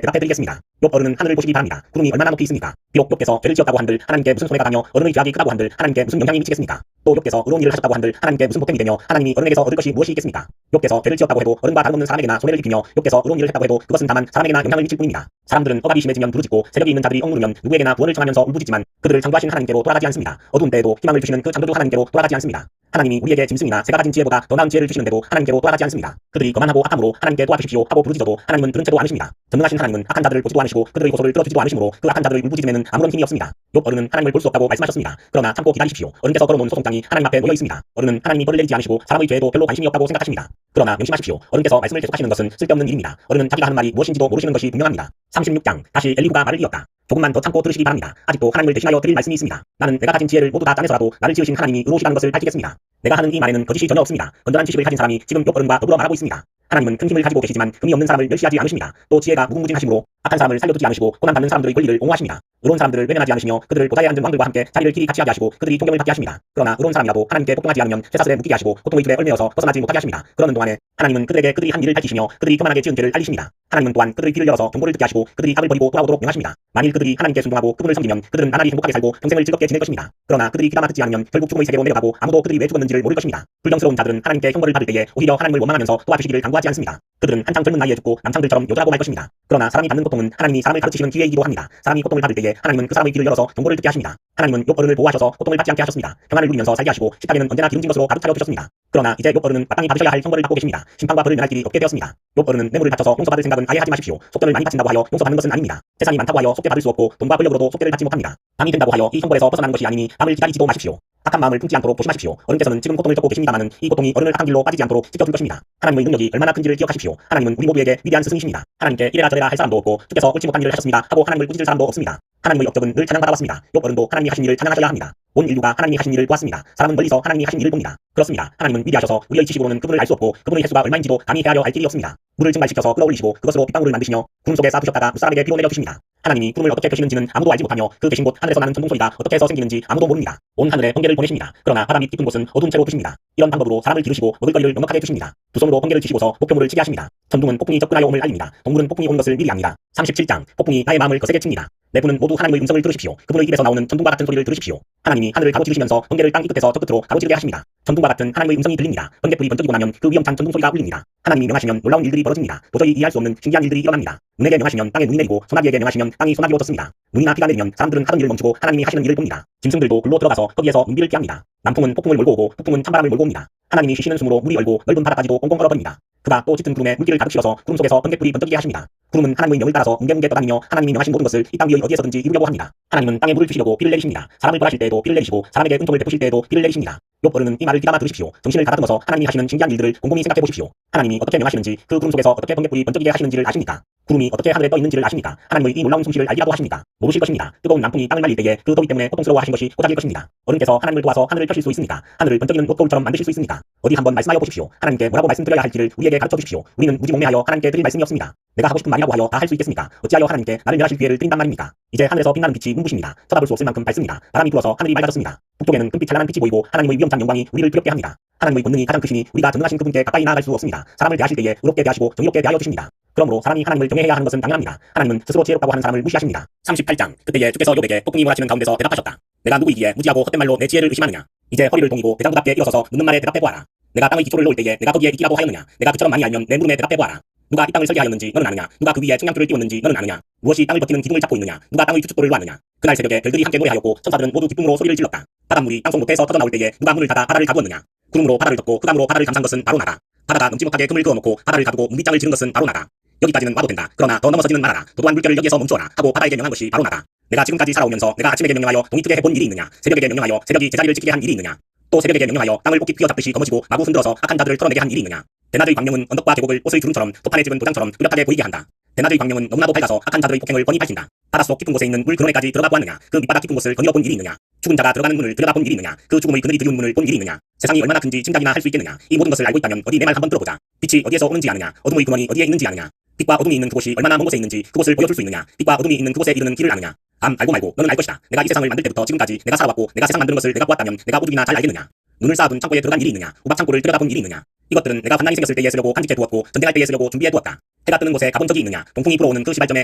대답해 드리겠습니다. 욥 어른은 하늘을 보시기 바랍니다. 구름이 얼마나 높이 있습니까? 비록 욥께서 죄를 지었다고 한들 하나님께 무슨 손해가 가며 어른의 죄악이 크다고 한들 하나님께 무슨 영향이 미치겠습니까? 또 욥께서 의로운 일을 하셨다고 한들 하나님께 무슨 보탬이 되며 하나님이 어른에게서 얻을 것이 무엇이 있겠습니까? 욥께서 죄를 지었다고 해도 어른과 다름없는 사람에게나 손해를 입히며 욥께서 의로운 일을 했다고 해도 그것은 다만 사람에게나 영향을 미칠 뿐입니다. 사람들은 억압이 심해지면 부르짖고 세력이 있는 자들이 억누르면 누구에게나 구원을 청하면서 울부짖지만 그들을 창조하신 하나님께로 돌아가지 않습니다. 어두운 때에도 희망을 주시는 그 창조주 하나님께로 돌아가지 않습니다. 하나님이 우리에게 짐승이나 새가 가진 지혜보다 더 나은 지혜를 주시는데도 하나님께로 돌아가지 않습니다. 그들이 거만하고 악함으로 하나님께 도와주십시오 하고 부르짖어도 하나님은 들은 채도 않으십니다. 전능하신 하나님은 악한 자들을 보지도 않으시고 그들의 고소를 들어주지도 않으시므로 그 악한 자들의 울부짖음에는 아무런 힘이 없습니다. 욥 어른은 하나님을 볼 수 없다고 말씀하셨습니다. 그러나 참고 기다리십시오. 어른께서 걸어놓은 소송장이 하나님 앞에 놓여 있습니다. 어른은 하나님이 벌을 내리지 않으시고 사람의 죄에도 별로 관심이 없다고 생각하십니다. 그러나 명심하십시오. 어른께서 말씀을 계속하시는 것은 쓸데없는 일입니다. 어른은 자기가 하는 말이 무엇인지도 모르시는 것이 분명합니다. 36장 다시 엘리후가 말을 이었다. 조금만 더 참고 들으시기 바랍니다. 아직도 하나님을 대신하여 드릴 말씀이 있습니다. 나는 내가 가진 지혜를 모두 다 짜내서라도 나를 지으신 하나님이 의로우시다는 것을 밝히겠습니다. 내가 하는 이 말에는 거짓이 전혀 없습니다. 건전한 지식을 가진 사람이 지금 욥 어른과 더불어 말하고 있습니다. 하나님은 큰 힘을 가지고 계시지만 금이 없는 사람을 멸시하지 않으십니다. 또 지혜가 무궁무진하심으로 악한 사람을 살려두지 않으시고 고난받는 사람들의 권리를 옹호하십니다. 의로운 사람들을 외면하지 않으시며 그들을 보좌에 앉은 왕들과 함께 자리를 길이 같이 하게 하시고 그들이 존경을 받게 하십니다. 그러나 의로운 사람이라도 하나님께 복종하지 않으면 쇠사슬에 묶이게 하시고 고통의 줄에 얽매여서 벗어나지 못하게 하십니다. 그러는 동안에 하나님은 그들에게 그들이 한 일을 밝히시며 그들이 교만하게 지은 죄를 알리십니다. 하나님은 또한 그들의 귀를 열어서 정보를 듣게 하시고 그들이 악을 버리고 돌아오도록 명하십니다. 만일 그들이 하나님께 순종하고 그분을 섬기면 그들은 나날이 행복하게 살고 평생을 즐겁게 지낼 것입니다. 그러나 그들이 귀담아 듣지 않으면 결국 죽음의 세계로 내려가고 아무도 그들이 왜 죽었는지를 모를 것입니다. 불경스러운 자들은 하나님께 형벌을 받을 때에 오히려 하나님을 원망하면서 도와주시기를 간구하지 않습니다. 그들은 한창 젊은 나이에 죽고 남창들처럼 요절하고 말 것입니다. 그러나 사람이 받는 고통은 하나님이 사람을 가르치시는 기회이기도 합니다. 사람이 고통을 받을 때에 하나님은 그 사람의 귀를 열어서 정보를 듣게 하십니다. 하나님은 욥 어른을 보호하셔서 고통을 받지 않게 하셨습니다. 평안을 누리면서 살게 하시고 식탁에는 언제나 기름진 것으로 가득 차려 주셨습니다. 그러나 이제 욥 어른은 마땅히 받으셔야 할 형벌을 받고 계십니다. 심판과 벌을 면할 길이 없게 되었습니다. 욥 어른은 뇌물을 바쳐서 용서받을 생각은 아예 하지 마십시오. 속전을 많이 바친다고 하여 용서받는 것은 아닙니다. 재산이 많다고 하여 속죄 받을 수 없고 돈과 권력으로도 속죄를 받지 못합니다. 밤이 된다고 하여 이 형벌에서 벗어나는 것이 아니니 밤을 기다리지도 마십시오. 악한 마음을 품지 않도록 조심하십시오. 어른께서는 지금 고통을 겪고 계십니다마는 이 고통이 어른을 악한 길로 빠지지 않도록 지켜줄 것입니다. 하나님의 능력이 얼마나 큰지를 기억하십시오. 하나님은 우리 모두에게 위대한 스승이십니다. 하나님께 이래라 저래라 할 사람도 없고 주께서 옳지 못한 일을 하셨습니다 하고 하나님을 꾸짖을 사람도 없습니다. 하나님의 업적은 늘 찬양받아왔습니다. 욥 어른도 하나님이 하신 일을 찬양하셔야 합니다. 온 인류가 하나님이 하신 일을 보았습니다. 사람은 멀리서 하나님이 하신 일을 봅니다. 그렇습니다. 하나님은 위대하셔서 우리의 지식으로는 그분을 알 수 없고 그분의 횟수가 얼마인지도 감히 헤아려 알 길이 없습니다. 물을 증발시켜서 끌어올리시고 그것으로 빗방울을 만드시며 구름 속에 쌓아두셨다가 무사람에게 비로 내려주십니다. 하나님이 구름을 어떻게 펴시는지는 아무도 알지 못하며 그 계신 곳 하늘에서 나는 천둥소리가 어떻게 해서 생기는지 아무도 모릅니다. 온 하늘에 번개를 보내십니다. 그러나 바다 밑 깊은 곳은 어두운 채로 두십니다. 이런 방법으로 사람을 기르시고 먹을거리를 넉넉하게 주십니다. 두 손으로 번개를 치시고서 목표물을 치게 하십니다. 천둥은 폭풍이 접근하여 옴을 알립니다. 동물은 폭풍이 온 것을 미리 압니다. 37장 폭풍이 나의 마음을 거세게 칩니다. 내 분은 모두 하나님의 음성을 들으십시오. 그분의 입에서 나오는 천둥과 같은 소리를 들으십시오. 하나님이 하늘을 가로지르시면서 번개를 땅 이 끝에서 저 끝으로 가로지르게 하십니다. 천둥과 같은 하나님의 음성이 들립니다. 번개불이 번쩍이고 나면 그 위험찬 천둥 소리가 울립니다. 하나님이 명하시면 놀라운 일들이 벌어집니다. 도저히 이해할 수 없는 신기한 일들이 일어납니다. 눈에게 명하시면 땅에 눈이 내리고 소나기에게 명하시면 땅이 소나기로 졌습니다. 눈이나 비가 내리면 사람들은 하던 일을 멈추고 하나님이 하시는 일을 봅니다. 짐승들도 불로 들어가서 거기에서 눈비를 피합니다. 남풍은 폭풍을 몰고 오고 북풍은 찬바람을 몰고 옵니다. 하나님이 쉬시는 숨으로 물이 얼고 넓은 바다까지도 꽁꽁 얼어버립니다. 그가 또 짙은 구름에 물기를 가득 실어서 구름 속에서 번개불이 번쩍이게 하십니다. 구름은 하나님의 명을 따라서 뭉게뭉게 떠다니며 하나님이 명하신 모든 것을 이 땅 위의 어디에서든지 이루려고 합니다. 하나님은 땅에 물을 주시려고 비를 내리십니다. 사람을 벌하실 때에도 비를 내리시고 사람에게 은총을 베푸실 때에도 비를 내리십니다. 욥 어른은 이 말을 귀담아 들으십시오. 정신을 가다듬어서 하나님이 하시는 신기한 일들을 곰곰이 생각해 보십시오. 하나님이 어떻게 명하시는지 그 구름 속에서 어떻게 번개불이 번쩍이게 하시는지를 아십니까? 구름이 어떻게 하늘에 떠 있는지를 아십니까? 하나님의 이 놀라운 솜씨를 알기라도 하십니까? 모르실 것입니다. 뜨거운 남풍이 땅을 말릴 때에 그 더위 때문에 고통스러워하신 것이 고작일 것입니다. 어른께서 하나님을 도와서 하늘을 펴실 수 있습니까? 하늘을 번쩍이는 옷거울처럼 만드실 수 있습니까? 어디 한번 말씀하여 보십시오. 하나님께 뭐라고 말씀드려야 할지를 우리에게 가르쳐 주십시오. 우리는 무지몽매하여 하나님께 드릴 말씀이 없습니다. 내가 하고 싶은 말이라고 하여 다 할 수 있겠습니까? 어찌하여 하나님께 나를 멸하실 기회를 드린단 말입니까? 이제 하늘에서 빛나는 빛이 눈부십니다. 쳐다볼 수 없을 만큼 밝습니다. 바람이 불어서 하늘이 맑아졌습니다. 북쪽에는 금빛 찬란한 빛이 보이고 하나님의 위엄찬 영광이 우리를 두렵게 합니다. 하나님의 권능이 가장 크시니 우리가 전능하신 그분께 가까이 나아갈 수 없습니다. 사람을 대하실 때에 의롭게 대하시고 정의롭게 대하여 주십니다. 그러므로 사람이 하나님을 경외해야 하는 것은 당연합니다. 하나님은 스스로 지혜롭다고 하는 사람을 무시하십니다. 38장 그때에 주께서 욥에게 폭풍이 몰아치는 가운데서 대답하셨다. 내가 누구이기에 무지하고 헛된 말로 내 지혜를 의심하느냐. 이제 허리를 동이고 대장부답게 일어서서 묻는 말에 대답해 보아라. 내가 땅의 기초를 놓을 때에 내가 거기에 있기라고 하였느냐. 내가 그처럼 많이 알면 내 물음에 대답해 보아라. 누가 이 땅을 설계하였는지 너는 아느냐. 누가 그 위에 청량줄을 띄웠는지 너는 아느냐. 무엇이 땅을 버티는 기둥을 잡고 있느냐. 누가 땅의 주춧돌을 놓았느냐. 그날 새벽에 별들이 함께 노래하였고 천사들은 모두 기쁨으로 소리를 질렀다. 바닷물이 땅속 못에서 터져나올 때에 누가 문을 닫아 바다를 가두었느냐. 구름으로 바다를 덮고 흑암으로 바다를 감싼 것은 바로 나다. 바다가 넘지 못하게 금을 그어놓고 바다를 가두고 문빗장을 지른 것은 바로 나다. 여기까지는 와도 된다. 그러나 더 넘어서지는 말아라. 도도한 물결을 여기에서 멈추어라 하고 바다에게 명한 것이 바로 나다. 내가 지금까지 살아오면서 내가 아침에게 명령하여 동이 뜨게 해본 일이 있느냐. 새벽에게 명령하여 새벽이 제자리를 지키게 한 일이 있느냐. 또 새벽에게 명령하여 땅을 꼭히 휘어잡듯이 거머쥐고 마구 흔들어서 악한 자들을 털어내게 한 일이 있느냐. 대낮의 광명은 언덕과 계곡을 옷의 주름처럼 토판에 집은 도장처럼 뚜렷하게 보이게 한다. 대낮의 광명은 너무나도 밝아서 악한 자들의 폭행을 뻔히 밝힌다. 바닷속 깊은 곳에 있는 물 근원에까지 들어가 보았느냐. 그 밑바닥 깊은 곳을 거닐어 본 일이 있느냐. 죽은 자가 들어가는 문을 들여다본 일이 있느냐. 그 죽음의 그늘이 드리운 문을 본 일이 있느냐. 세상이 얼마나 큰지 짐작이나 할 수 있겠느냐. 이 모든 것을 알고 있다면 어디 내 말 한번 들어보자. 빛이 어디에서 오는지 아느냐. 어둠의 근원이 어디에 있는지 아느냐. 빛과 어둠이 있는 그곳이 얼마나 먼 곳에 있는지 그곳을 보여줄 수 있느냐. 빛과 어둠이 있는 그곳에 이르는 길을 아느냐. 알고 말고 너는 알 것이다. 내가 이 세상을 만들 때부터 지금까지 내가 살아왔고 내가 세상 만드는 것을 내가 보았다면 내가 오죽이나 잘 알겠느냐. 눈을 쌓아둔 창고에 들어간 일이 있느냐. 우박 창고를 들여다본 일이 있느냐. 이것들은 내가 환난이 생겼을 때에 쓰려고 간직해 두었고 전쟁할 때에 쓰려고 준비해 두었다. 해가 뜨는 곳에 가본 적이 있느냐. 동풍이 불어오는 그 시발점에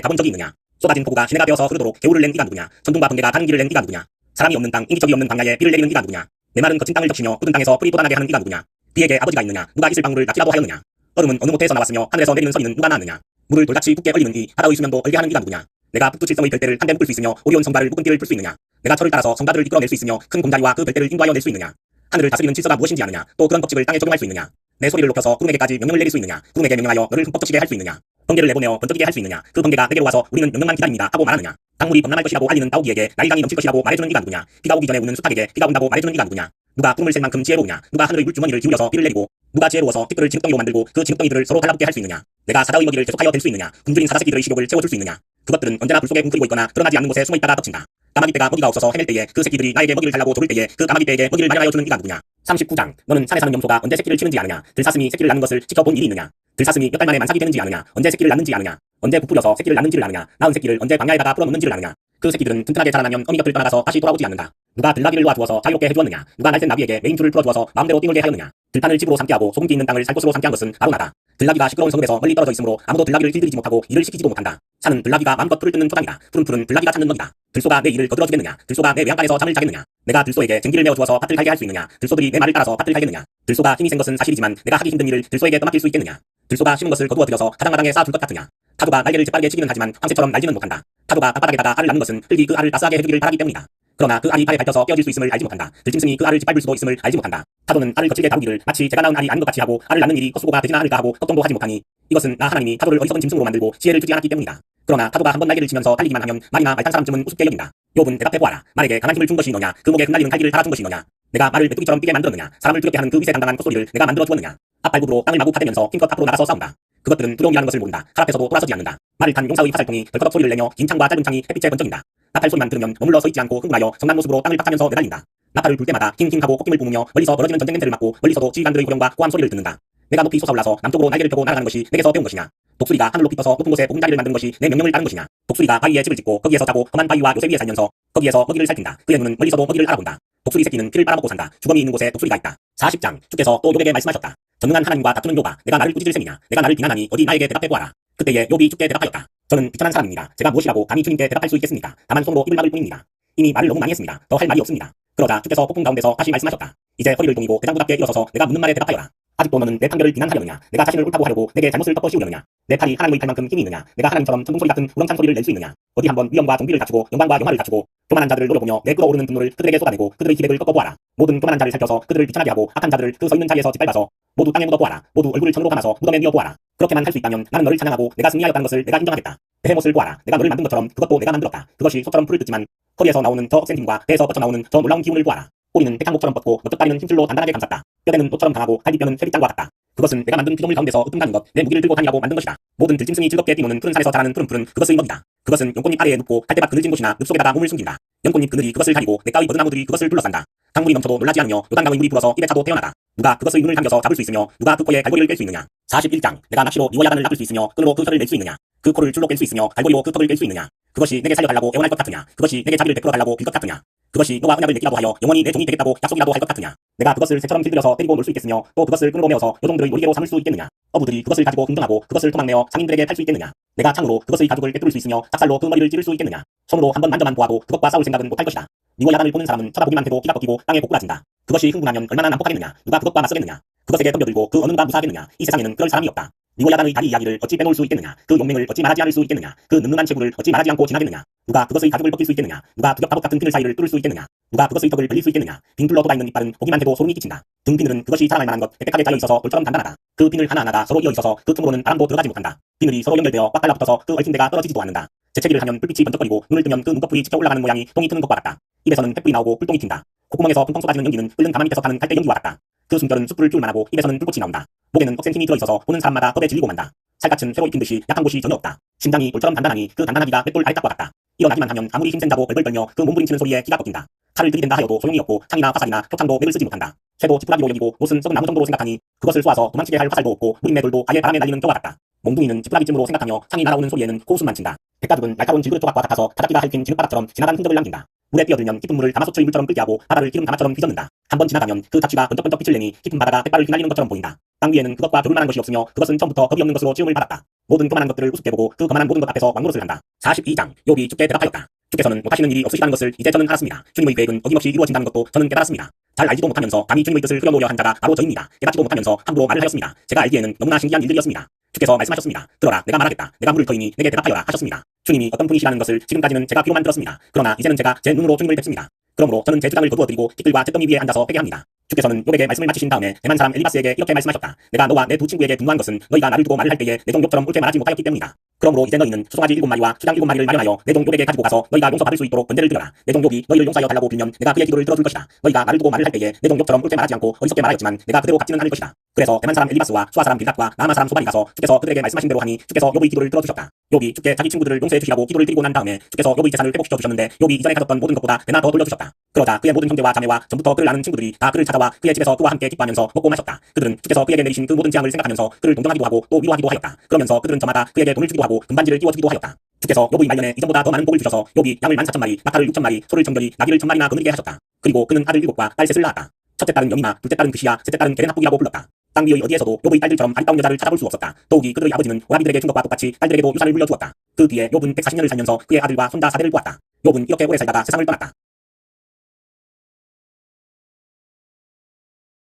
가본 적이 있느냐. 쏟아진 폭우가 시내가 되어서 흐르도록 개울을 낸 이가 누구냐. 천둥과 번개가 다른 길을 낸 이가 누구냐. 사람이 없는 땅 인기척이 없는 광야에 비를 내리는 이가 누구냐. 메마른 거친 땅을 적시며 굳은 땅에서 풀이 돋아나게 하는 이가 누구냐. 비에게 아버지가 있느냐. 누가 이슬 방울을 낳기라도 하였느냐. 얼음은 어느 못에서 나왔으며 하늘에서 내리는 서리는 누가 낳았느냐. 물을 돌같이 굳게 얼리는 이 바다의 수면도 얼게 하는 이가 누구냐. 내가 북두칠성의 별대를 한데 묶을 수 있으며 오리온 성가를 묶은 띠를 풀 수 있느냐. 내가 철을 따라서 성가들을 이끌어낼 수 있으며 큰 공자리와 그 별대를 인도하여 낼 수 있느냐. 하늘을 다스리는 질서가 무엇인지 아느냐. 또 그런 법칙을 땅에 적용할 수 있느냐. 내 소리를 높여서 구름에게까지 명령을 내릴 수 있느냐. 구름에게 명령하여 너를 흠뻑 적시게 할 수 있느냐. 번개를 내보내어 번쩍이게 할 수 있느냐. 그 번개가 내게로 와서 우리는 명령만 기다립니다 하고 말하느냐. 강물이 범람할 것이라고 알리는 따오기에게 나일강이 넘칠 것이라고 말해주는 이가 누구냐. 비가 오기 전에 우는 수탉에게 비가 온다고 말해주는 이가 누구냐. 누가 구름을 센 만큼 지혜로우냐. 누가 하늘의 물주머니를 기울여서 비를 내리고 누가 지혜로워서 티끌을 진흙덩이로 만들고 그 진흙덩이들을 서로 달라붙게 할 수 있느냐. 내가 사자의 먹이를 계속하여 댈 수 있느냐. 굶주린 사자새끼들의 식욕을 채워줄 수 있느냐. 그것들은 언제나 불 속에 웅크리고 있거나 드러나지 않는 곳에 숨어있다가 덮친다. 까마귀 떼가 먹이가 없어서 헤맬 때에 그 새끼들이 나에게 먹이를 달라고 조를 때에 그 까마귀 떼에게 먹이를 마련하여 주는 이가 누구냐. 39장 너는 산에 사는 염소가 언제 새끼를 치는지 아느냐. 들사슴이 새끼를 낳는 것을 지켜본 일이 있느냐. 들사슴이 몇 달 만에 만삭이 되는지 아느냐. 언제 새끼를 낳는지 아느냐. 언제 부풀려서 새끼를 낳는지를 아느냐. 낳은 새끼를 언제 광야에다가 풀어놓는지를 아느냐. 그 새끼들은 튼튼하게 자라나면 어미 곁을 떠나가서 다시 돌아오지 않는다. 누가 들나귀를 놓아주어서 자유롭게 해주었느냐. 누가 날쌘 나귀에게 메인줄을 풀어주어서 마음대로 띵을게 하였느냐. 들판을 집으로 삼게 하고 소금기 있는 땅을 살 곳으로 삼게 한 것은 바로 나다. 들나귀가 시끄러운 성읍에서 멀리 떨어져 있으므로 아무도 들나귀를 길들이지 못하고 일을 시키지도 못한다. 산은 들나귀가 마음껏 풀을 뜯는 초장이다. 푸른 풀은 들나귀가 찾는 먹이다. 들소가 내 일을 거들어주겠느냐. 들소가 내 외양간에서 잠을 자겠느냐. 내가 들소에게 쟁기를 메어주어서 밭을 갈게 할 수 있느냐. 들소들이 내 말을 따라서 밭을 갈겠느냐. 들소가 힘이 센 것은 사실이지만 내가 하기 힘든 일을 들소에게 떠맡길 수 있겠느냐. 들소가 심은 것을 거두어 들여서 가장마당에 쌓아둘 것 같으냐. 타조가 날개를 재빠르게 치기는 하지만 황새처럼 날지는 못한다. 타조가 땅바닥에다가 알을 낳는 것은 흙이 그 알을 따스하게 해주기를 바라기 때문이다. 그러나 그 알이 발에 밟혀서 깨어질 수 있음을 알지 못한다. 들짐승이 그 알을 짓밟을 수도 있음을 알지 못한다. 타조는 알을 거칠게 다루기를 마치 제가 낳은 알이 아닌 것 같이 하고 알을 낳는 일이 헛수고가 되지나 않을까 하고 걱정도 하지 못하니 이것은 나 하나님이 타조를 어리석은 짐승으로 만들고 지혜를 주지 않았기 때문이다. 그러나 타조가 한번 날개를 치면서 달리기만 하면 말이나 말 탄 사람쯤은 우습게 여긴다. 욥은 대답해보아라. 말에게 강한 힘을 준 것이 너냐. 그 목에 흩날리는 갈기를 달아준 것이 너냐. 내가 말을 메뚜기처럼 뛰게 만들었느냐. 사람을 두렵게 하는 그 위세당당한 콧소리를 내가 만들어 주었느냐. 앞발굽으로 땅을 마구 파대면서 힘껏 앞으로 나가서 싸운다. 그것들은 두려움이라는 것을 모른다. 칼 앞에서도 돌아서지 않는다. 말을 탄 용사의 화살통이 덜커덕 소리를 내며 긴 창과 짧은 창이 햇빛에 번쩍인다. 나팔 소리만 들으면 머물러 서 있지 않고 흥분하여 성난 모습으로 땅을 팍하면서 내달린다. 나팔을 불 때마다 힝힝하고 콧김을 뿜으며 멀리서 벌어지는 전쟁 냄새를 맡고 멀리서도 지휘관들의 호령과 고함 소리를 듣는다. 내가 높이 솟아올라서 남쪽으로 날개를 펴고 날아가는 것이 내게서 배운 것이냐. 독수리가 하늘로 빗어서 높은 곳에 보금자리를 만드는 것이 내 명령을 따른 것이냐. 독수리가 바위에 집을 짓고 거기에서 자고 험한 바위와 요새 위에 살면서 거기에서 먹이를 살핀다. 그의 눈은 멀리서도 먹이를 알아본다. 독수리 새끼는 피를 빨아먹고 산다. 주검이 있는 곳에 독수리가 있다. 40장 주께서 또 욥에게 말씀하셨다. 전능한 하나님과 다투는 욥아, 내가 나를 꾸짖을 셈이냐. 내가 나를 비난하니 어디 나에게 대답해보아라. 그때에 욥이 주께 대답하였다. 저는 비천한 사람입니다. 제가 무엇이라고 감히 주님께 대답할 수 있겠습니까? 다만 손으로 입을 막을 뿐입니다. 이미 말을 너무 많이 했습니다. 더 할 말이 없습니다. 그러자 주께서 폭풍 가운데서 다시 말씀하셨다. 이제 허리를 동이고 대장부답게 일어서서 내가 묻는 말에 대답하여라. 아직도 너는 내 판결을 비난하려느냐? 내가 자신을 옳다고 하려고 내게 잘못을 덮어 씌우려느냐? 내 팔이 하나님의 팔만큼 힘이 있느냐? 내가 하나님처럼 천둥소리 같은 우렁찬 소리를 낼 수 있느냐? 어디 한번 위엄과 정비를 갖추고 영광과 영화를 갖추고 교만한 자들을 노려보며 내 끓어오르는 분노를 그들에게 쏟아내고 그들의 기백을 꺾어보아라. 모든 교만한 자를 살펴서 그들을 비천하게 하고 악한 자들을 그 서있는 자리에서 짓밟아서 모두 땅에 묻어보아라. 모두 얼굴을 천으로 감아서 무덤에 뉘어보아라. 그렇게만 할 수 있다면 나는 너를 찬양하고 내가 승리하였다는 것을 내가 인정하겠다. 베헤못을 보아라. 내가 너를 만든 것처럼 그것도 내가 만들었다. 그것이 소처럼 풀을 뜯지만 허리에서 나오는 저 억센 힘과 배에서 뻗쳐나오는 저 놀라운 기운을 보아라. 꼬리는 백향목처럼 뻗고 넓적다리는 힘줄로 단단하게 감쌌다. 뼈대는 노처럼 강하고 갈비뼈는 쇠빗장과 같다. 그것은 내가 만든 피조물 가운데서 으뜸가는 것, 내 무기를 들고 다니라고 만든 것이다. 모든 들짐승이 즐겁게 뛰노는 푸른 산에서 자라는 푸른푸른 그것의 먹이다. 그것은 연꽃잎 아래에 눕고 갈대밭 그늘진 곳이나 늪 속에다가 몸을 숨긴다. 연꽃잎 그늘이 그것을 가리고 냇가의 버드나무들이 그것을 둘러싼다. 강물이 넘쳐도 놀라지 않으며 요단강의 물이 불어서 입에 차도 태어나다. 누가 그것의 눈을 감겨서 잡을 수 있으며 누가 그 코에 갈고리를 깰 수 있느냐? 41장 내가 낚시로 니워야단을 낚을 수 있으며 끈으로 그 혀를 낼 수 있느냐? 그 코를 줄로 깰 수 있으며 갈고리로 그 턱을 깰 수 있느냐? 그것이 내게 살려달라고 애원할 것 같으냐? 그것이 내게 자비를 베풀어 달라고 빌 것 같으냐? 그것이 너와 언약을 맺기라도 하여 영원히 내 종이 되겠다고 약속이라도 할 것 같으냐? 내가 그것을 새처럼 길들여서 때리고 놀 수 있겠으며 또 그것을 끈으로 메어서 요종들의 놀이개로 삼을 수 있겠느냐? 어부들이 그것을 가지고 흥정하고 그것을 토막내어 상인들에게 팔 수 있겠느냐? 내가 창으로 그것의 가죽을 꿰뚫을 수 있으며 작살로 그 머리를 찌를 수 있겠느냐? 손으로 한번 만져만 보아도 그것과 싸울 생각은 못할 것이다. 니워야단을 보는 사람은 쳐다보기만 해도 기가 꺾이고 땅에 고꾸라진다. 그것이 흥분하면 얼마나 난폭하겠느냐? 누가 그것과 맞서겠느냐? 그것에게 덤벼들고 그 어느 누가 무사하겠느냐? 이 세상에는 그럴 사람이 없다. 니워야단의 다리 이야기를 어찌 빼놓을 수 있겠느냐? 그 용맹을 어찌 말하지 않을 수 있겠느냐? 그 늠름한 체구를 어찌 말하지 않고 지나겠느냐? 누가 그것의 가죽을 벗길 수 있겠느냐? 누가 두겹다봇 같은 그늘 사이를 뚫을 수 있겠느냐? 누가 그것의 턱을 벌릴 수 있겠느냐? 빙둘러 돋아있는 이빨은 보기만 해도 소름이 끼친다. 등 비늘은 그것이 자라날 만한 것 빽빽하게 짜여있어서 돌처럼 단단하다. 그 비늘 하나하나가 서로 이어있어서 그 틈으로는 바람도 들어가지 못한다. 비늘이 서로 연결되어 꽉 달라붙어서 그 얽힌 데가 떨어지지도 않는다. 재채기를 하면 불빛이 번쩍거리고 눈을 뜨면 그 눈꺼풀이 치켜 올라가는 모양이 똥이 트는 것과 같다. 입에서는 횃불이 나오고 불똥이 튄다. 콧구멍에서 펑펑 쏟아지는 연기는 끓는 가마 밑에서 타는 갈대 연기와 같다. 그 숨결은 숯불을 뚫을만 하고 입에서는 불꽃이 나온다. 목에는 억센 힘이 들어있어서 보는 사람마다 겁에 질리고 만다. 살갗은 쇠로 입힌 듯이 약한 곳이 전혀 없다. 심장이 돌처럼 단단하니 그 단단하기가 맷돌 아래짝과 같다. 일어나기만 하면 아무리 힘센 자도 벌벌 떨며 그 몸부림치는 소리에 기가 꺾인다. 칼을 들이댄다 하여도 소용이 없고 창이나 화살이나 표창도 맥을 쓰지 못한다. 쇠도 지푸라기로 여기고 못은 썩은 나무 정도로 생각하니 그것을 쏘아서 도망치게 할 화살도 없고 무림의 돌도 아예 바람에 날리는 겨와 같다. 몽둥이는 지푸라기쯤으로 생각하며 창이 날아오는 소리에는 코웃음만 친다. 백가죽은 날카로운 질그릇 조각과 같아서 타작기가 핥힌 진흙바닥처럼 지나간 흔적을 남긴다. 물에 뛰어들면 깊은 물을 가마솥의 물처럼 끓게 하고 바다를 기름 가마처럼 휘젓는다. 한번 지나가면 그 자취가 번쩍번쩍 빛을 내니 깊은 바다가 백발을 휘날리는 것처럼 보인다. 땅 위에는 그것과 겨룰 만한 것이 없으며 그것은 처음부터 겁이 없는 것으로 지음을 받았다. 모든 교만한 것들을 우습게 보고 그 거만한 모든 것 앞에서 왕노릇을 한다. 42장 욥이 주께 대답하였다. 주께서는 못하시는 일이 없으시다는 것을 이제 저는 알았습니다. 주님의 계획은 어김없이 이루어진다는 것도 저는 깨달았습니다. 잘 알지도 못하면서 감히 주님의 뜻을 흐려놓으려 한 자가 바로 저입니다. 깨닫지도 못하면서 함부로 말을 하였습니다. 제가 알기에는 너무나 신기한 일들이었습니다. 주께서 말씀하셨습니다. 들어라, 내가 말하겠다. 내가 물을 터이니 내게 대답하여라 하셨습니다. 주님이 어떤 분이시라는 것을 지금까지는 제가 귀로만 들었습니다. 그러나 이제는 제가 제 눈으로 주님을 뵙습니다. 그러므로 저는 제 주장을 거두어드리고 깃들과 잿더미 위에 앉아서 회개합니다. 주께서는 욥에게 말씀을 마치신 다음에 대만 사람 엘리바스에게 이렇게 말씀하셨다. 내가 너와 내 두 친구에게 분노한 것은 너희가 나를 두고 말을 할 때에 내 종 욥처럼 옳게 말하지 못하였기 때문이다. 그러므로 이제 너희는 수송아지 7마리와 수장 7마리를 마련하여 내 종 욥에게 가지고 가서 너희가 용서받을 수 있도록 번제를 드려라. 내 종 욥이 너희를 용서하여 달라고 빌면 내가 그의 기도를 들어줄 것이다. 너희가 나를 두고 말을 할 때에 내 종 욥처럼 옳게 말하지 않고 어리석게 말하였지만 내가 그대로 갚지는 않을 것이다. 그래서 대만 사람 엘리바스와 수아 사람 빌닷과 나아마 사람 소발이 가서 주께서 그들에게 말씀하신 대로 하니 주께서 욥의 기도를 들어주셨다. 욥이 주께 자기 친구들을 용서해 주시라고 기도를 드리고 난 다음에 주께서 욥의 재산을 회복시켜 주셨는데 욥이 이전에 가졌던 모든 것보다 배나 더 돌려주셨다. 그러자 그의 모든 형제와 자매와 전부터 그를 아는 친구들이 다 그를 찾아와 그의 집에서 그와 함께 기뻐하면서 먹고 마셨다. 그들은 주께서 그에게 내리신 그 모든 재앙을 생각하면서 그를 동정하기도 하고 또 위로하기도 하였다. 그러면서 그들은 저마다 그에게 돈을 주기도 하고 금반지를 띄워주기도 하였다. 주께서 욥의 말년에 이전보다 더 많은 복을 주셔서 욥이 양을 14,000마리, 낙타를 6,000마리, 소를 정결히, 나귀를 1,000마리나 거느리게 하셨다. 그리고 그는 아들 7과 딸 셋을 낳았다. 첫째 딸은 여미마, 둘째 딸은 그시야, 셋째 딸은 게레나국이라고 불렀다. 땅 위의 어디에서도 욥의 딸들처럼 아리따운 여자를 찾아볼 수 없었다. 더욱이 그들의 아버지는 오라비들에게 준 것과 똑같이 딸들에게도 유산을 물려주었다. 그 뒤에 욥은 140년을 살면서 그의 아들과 손자 4대를 보았다. 욥은 이렇게 오래 살다가 세상을 떠났다.